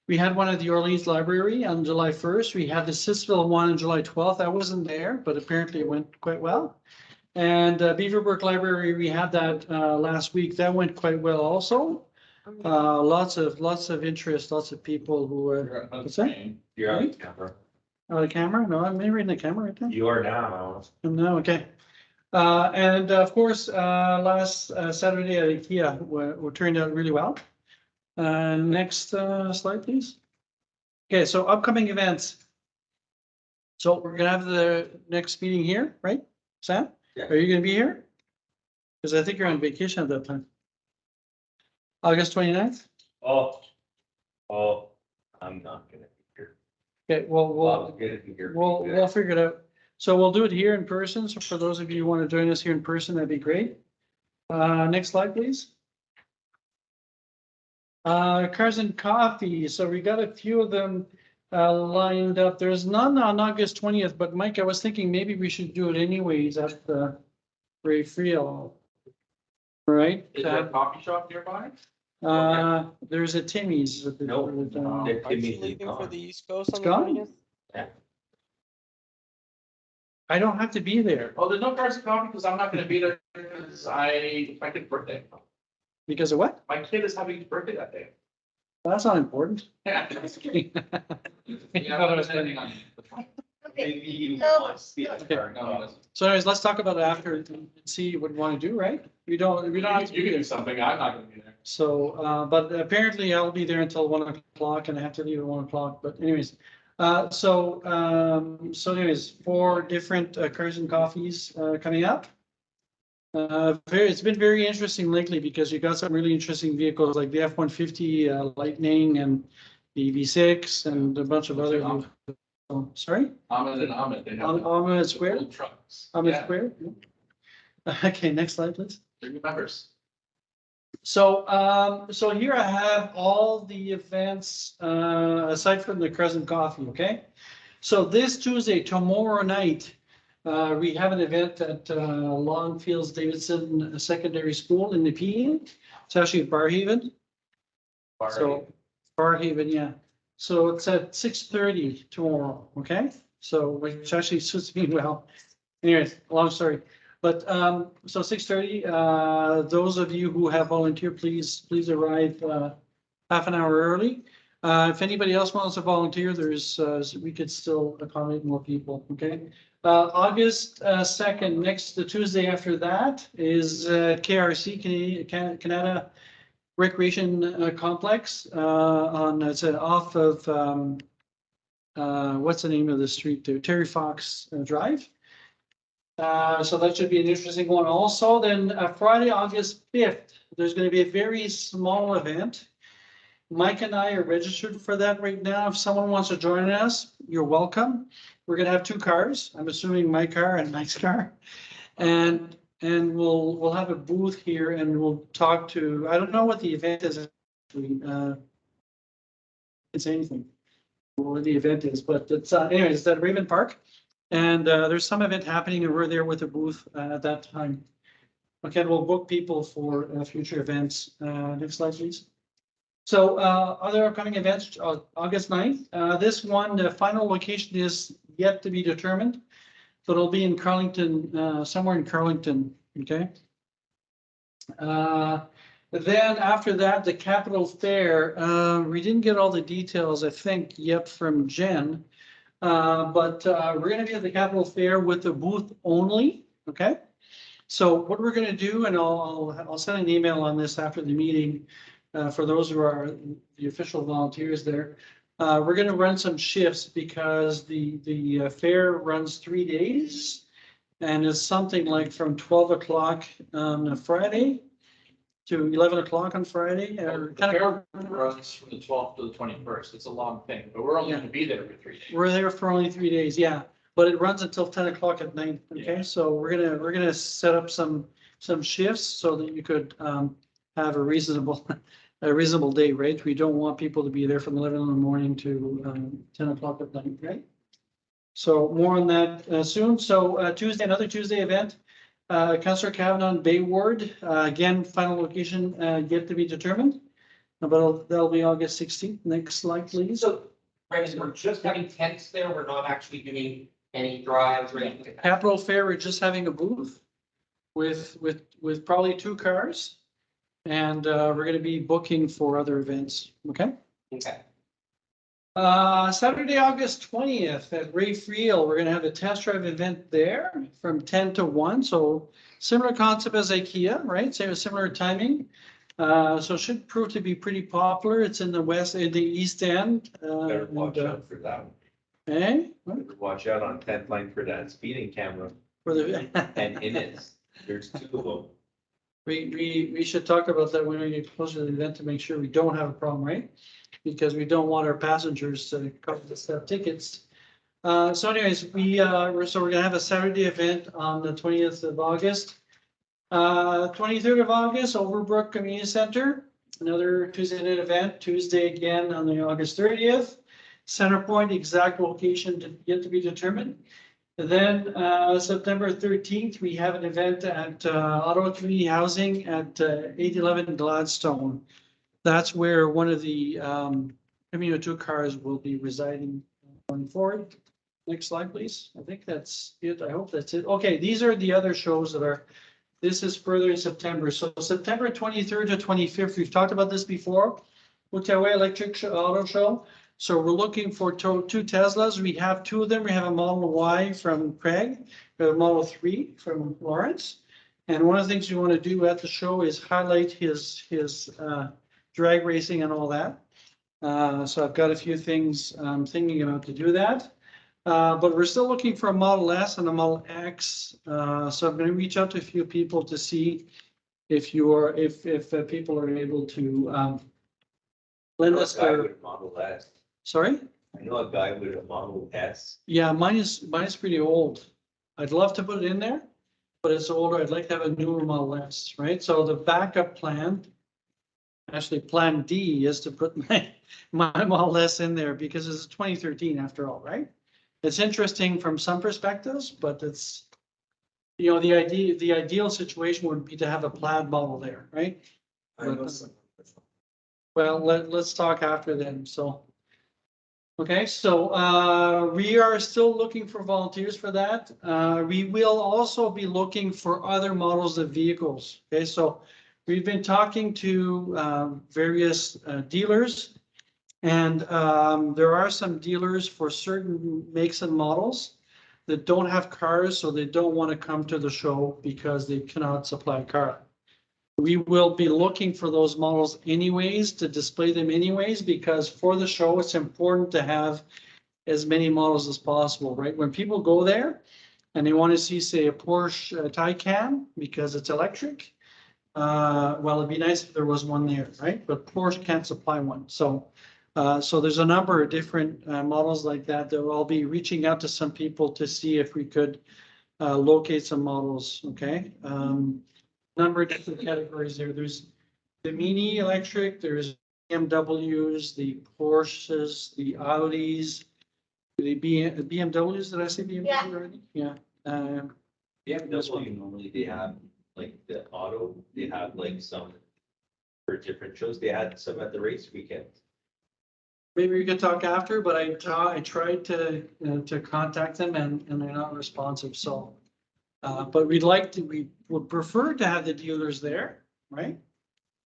we had one at the Orleans Library on July 1st. We had the Sissville one on July 12th. I wasn't there, but apparently it went quite well. And Beaverbrook Library, we had that last week. That went quite well also. Lots of interest, lots of people who were. What's that? You're on camera. Oh, the camera? No, I'm maybe in the camera right there. You are now. No, okay. And of course, last Saturday at IKEA were turned out really well. Next slide, please. Okay, so upcoming events. So we're gonna have the next meeting here, right, Sam? Yeah. Are you gonna be here? Because I think you're on vacation at that time. August 29th? Oh, I'm not gonna be here. Okay, well, Bob's gonna be here. we'll figure it out. So we'll do it here in person. So for those of you who want to join us here in person, that'd be great. Next slide, please. Cars and coffee. So we got a few of them lined up. There's none on August 20th, but Mike, I was thinking maybe we should do it anyways at the Ray Friel. Right? Is there a coffee shop nearby? There's a Timmy's. No, Aren't you leaving for the East Coast It's on the gone? 20th? I don't have to be there Oh, there's no cars and coffee because I'm not gonna be there because my kid's birthday. because of what? My kid is having his birthday that day. That's not important. Yeah. Yeah, I was planning on. Okay, Maybe you So- want to see it. No, no, no. So anyways, let's talk about it after and see what we want to do, right? We don't have to You be can do there. something, I'm not gonna be there. So, but apparently I'll be there until 1 o'clock and I have to leave at 1 o'clock, but anyways. So anyways, 4 different cars and coffees coming up. It's been very interesting lately because you got some really interesting vehicles like the F-150 Lightning and the EV6 and a bunch of other. Sorry? Ahmed and Ahmed, they have. Ahmed Square? Old trucks. Ahmed Yeah, Square? Okay, next slide, please. they're new members. So here I have all the events, aside from the Crescent Coffee, okay? So this Tuesday, tomorrow night, we have an event at Longfields Davidson Secondary School in Nepean. It's actually at Barhaven. So Barhaven, yeah. So it's at 6:30 tomorrow, okay? So which actually suits me well. Anyways, long story. But so 6:30, those of you who have volunteered, please arrive half an hour early. If anybody else wants to volunteer, there's we could still accommodate more people, okay? August 2nd, next the Tuesday after that is KRC, Canada Recreation Complex on it's off of what's the name of the street there? Terry Fox Drive. So that should be an interesting one. Also, then Friday, August 5th, there's going to be a very small event. Mike and I are registered for that right now. If someone wants to join us, you're welcome. We're going to have two cars. I'm assuming my car and Mike's car. And we'll have a booth here and we'll talk to, I don't know what the event is. It's anything. What the event is, but it's anyways, it's at Raven Park. And there's some event happening and we're there with a booth at that time. Okay, we'll book people for future events. Next slide, please. So other upcoming events, August 9th. This one, the final location is yet to be determined, but it'll be in Carlington, somewhere in Carlington, okay? Then after that, the Capital Fair, we didn't get all the details, I think, yet from Jen. But we're going to be at the Capital Fair with the booth only, okay? So what we're going to do, and I'll send an email on this after the meeting for those who are the official volunteers there. We're going to run some shifts because the fair runs 3 days, and it's something like from 12 o'clock on a Friday to 11 o'clock on Friday. The fair runs from the 12th to the 21st. It's a long thing, but we're only going to be there for 3 days. We're there for only 3 days, yeah, but it runs until 10 o'clock at night. Okay, Yeah. so we're gonna set up some shifts so that you could have a reasonable day, right? We don't want people to be there from 11 in the morning to 10 o'clock at night, right? So more on that soon. So Tuesday, another Tuesday event. Councillor Kavanaugh Bay Ward, again, final location yet to be determined, but that'll be August 16th. Next slide, please. So, right, we're just having tents there, we're not actually doing any drives or anything like that. Capital Fair, we're just having a booth with probably 2 cars. And we're going to be booking for other events, okay? Okay. Saturday, August 20th at Ray Friel, we're going to have a test drive event there from 10 to 1. So similar concept as IKEA, right? Similar timing. So it should prove to be pretty popular. It's in the East End. Better watch out for that one. Eh? Better watch out on 10th line for that speeding camera. For the And in it, there's 2 of them. We should talk about that when we get closer to the event to make sure we don't have a problem, right? Because we don't want our passengers to have tickets. So anyways, we're gonna have a Saturday event on the 20th of August. 23rd of August, Overbrook Community Center, another Tuesday night event. Tuesday again on the August 30th. Centerpoint, exact location yet to be determined. And then September 13th, we have an event at Ottawa Community Housing at 811 Gladstone. That's where one of the Camino 2 cars will be residing going forward. Next slide, please. I think that's it. I hope that's it. Okay, these are the other shows that are, this is further in September. So September 23rd to 25th, we've talked about this before. Outaouais Electric Auto Show. So we're looking for 2 Teslas. We have 2 of them. We have a Model Y from Craig, we have a Model 3 from Lawrence. And one of the things we want to do at the show is highlight his drag racing and all that. So I've got a few things I'm thinking about to do that. But we're still looking for a Model S and a Model X. So I'm going to reach out to a few people to see if people are able to lend us their Model S. Sorry? I know a guy with a Model S. Yeah, mine is pretty old. I'd love to put it in there, but it's older. I'd like to have a newer Model S, right? So the backup plan Actually, Plan D is to put my Model S in there because it's 2013 after all, right? It's interesting from some perspectives, but it's, you know, the ideal situation would be to have a plaid model there, right? I know some. Well, let's talk after then, so. Okay, so we are still looking for volunteers for that. We will also be looking for other models of vehicles. Okay, so we've been talking to various dealers, and there are some dealers for certain makes and models that don't have cars, so they don't want to come to the show because they cannot supply a car. We will be looking for those models anyways, to display them anyways, because for the show, it's important to have as many models as possible, right? When people go there and they want to see, say, a Porsche Taycan because it's electric, well, it'd be nice if there was one there, right? But Porsche can't supply one. So there's a number of different models like that that I'll be reaching out to some people to see if we could locate some models, okay? Number of different categories there. There's the Mini electric, there's BMWs, the Porsches, the Audis, the BMWs. Did I say BMW Yeah. already? Yeah. Yeah, that's why normally they have like the auto, they have like some for different shows. They had some at the race weekend. Maybe we could talk after, but I tried to contact them and they're not responsive. So, but we would prefer to have the dealers there, right?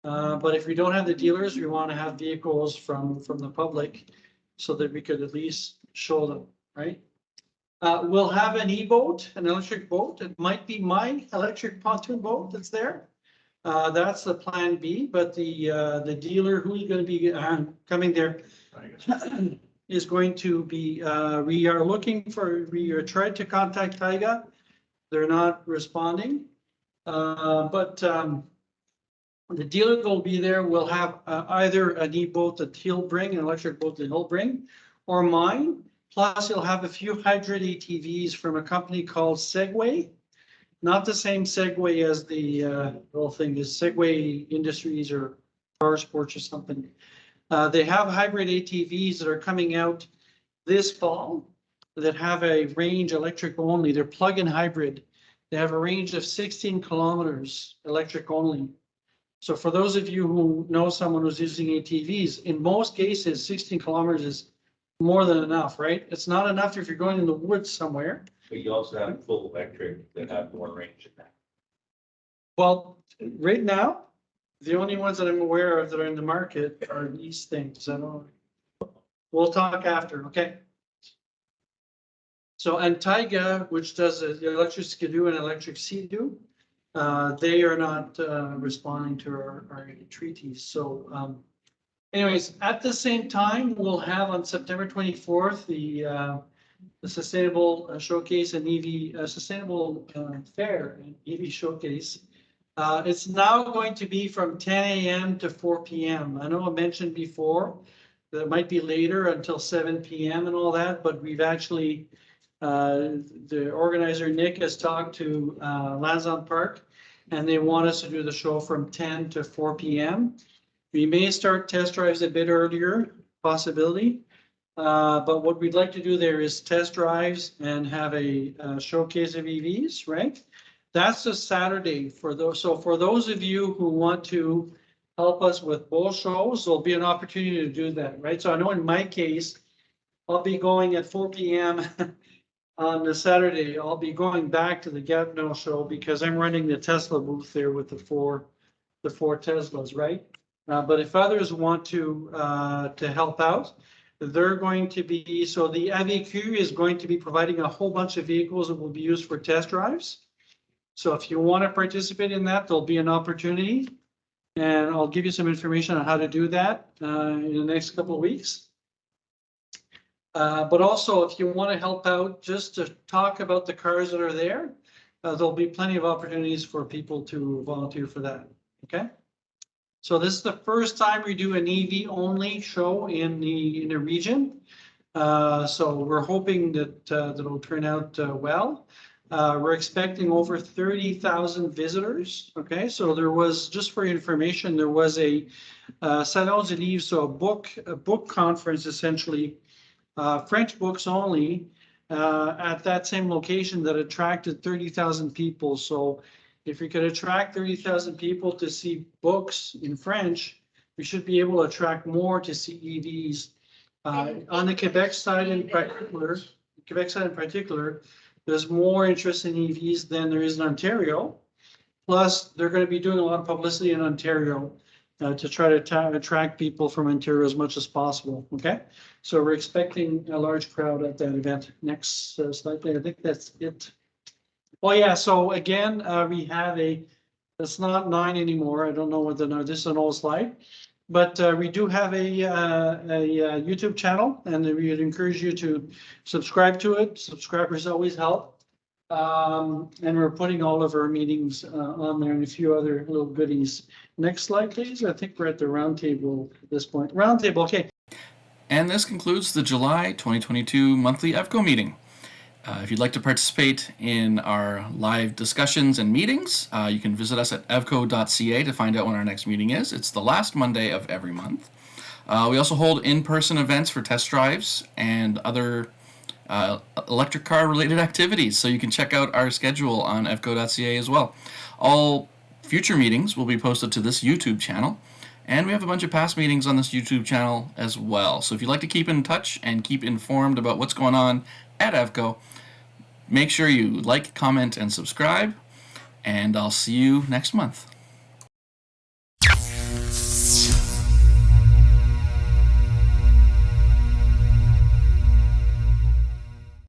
But if we don't have the dealers, we want to have vehicles from the public so that we could at least show them, right? We'll have an e-boat, an electric boat. It might be my electric pontoon boat that's there. That's the plan B, but the dealer who's going to be coming there is going to be, we are trying to contact Taiga. They're not responding, but the dealer that will be there will have either an e-boat that he'll bring, an electric boat that he'll bring, or mine. Plus, he'll have a few hybrid ATVs from a company called Segway. Not the same Segway as the whole thing is Segway Industries or Power Sports or something. They have hybrid ATVs that are coming out this fall that have a range electric only. They're plug-in hybrid. They have a range of 16 kilometers electric only. So for those of you who know someone who's using ATVs, in most cases, 16 kilometers is more than enough, right? It's not enough if you're going in the woods somewhere. But you also have full electric that have more range than that. Well, right now, the only ones that I'm aware of that are in the market are these things. I don't. We'll talk after, okay? So, and Taiga, which does the electric skidoo and electric sea-doo, they are not responding to our treaties. So, anyways, at the same time, we'll have on September 24th the Sustainable Showcase and EV Sustainable Fair and EV Showcase. It's now going to be from 10 a.m. to 4 p.m. I know I mentioned before that it might be later until 7 p.m. and all that, but we've actually, the organizer Nick has talked to Lansdowne Park and they want us to do the show from 10 to 4 p.m. We may start test drives a bit earlier, possibility. But what we'd like to do there is test drives and have a showcase of EVs, right? That's a Saturday for those. So for those of you who want to help us with both shows, there'll be an opportunity to do that, right? So I know in my case, I'll be going at 4 p.m. on the Saturday. I'll be going back to the Gatineau show because I'm running the Tesla booth there with the four Teslas, right? But if others want to help out, they're going to be, so the EVCO is going to be providing a whole bunch of vehicles that will be used for test drives. So if you want to participate in that, there'll be an opportunity. And I'll give you some information on how to do that in the next couple of weeks. But also, if you want to help out just to talk about the cars that are there, there'll be plenty of opportunities for people to volunteer for that, okay? So this is the first time we do an EV only show in the region. So we're hoping that that'll turn out well. We're expecting over 30,000 visitors. Okay, so there was, just for your information, there was a Salon du Livre, so a book conference essentially, French books only, at that same location that attracted 30,000 people. So if we could attract 30,000 people to see books in French, we should be able to attract more to see EVs. On the Quebec side in particular, there's more interest in EVs than there is in Ontario. Plus, they're going to be doing a lot of publicity in Ontario to try to attract people from Ontario as much as possible. Okay, so we're expecting a large crowd at that event. Next slide, please. I think that's it. Oh yeah, so again, we have it's not 9 anymore. I don't know what this is an old slide. But we do have a YouTube channel, and we would encourage you to subscribe to it. Subscribers always help. And we're putting all of our meetings on there and a few other little goodies. Next slide, please. I think we're at the roundtable at this point. Roundtable, okay. And this concludes the July 2022 monthly EVCO meeting. If you'd like to participate in our live discussions and meetings, you can visit us at evco.ca to find out when our next meeting is. It's the last Monday of every month. We also hold in-person events for test drives and other electric car related activities, so you can check out our schedule on evco.ca as well. All future meetings will be posted to this YouTube channel, and we have a bunch of past meetings on this YouTube channel as well. So if you'd like to keep in touch and keep informed about what's going on at EVCO, make sure you like, comment, and subscribe, and I'll see you next month.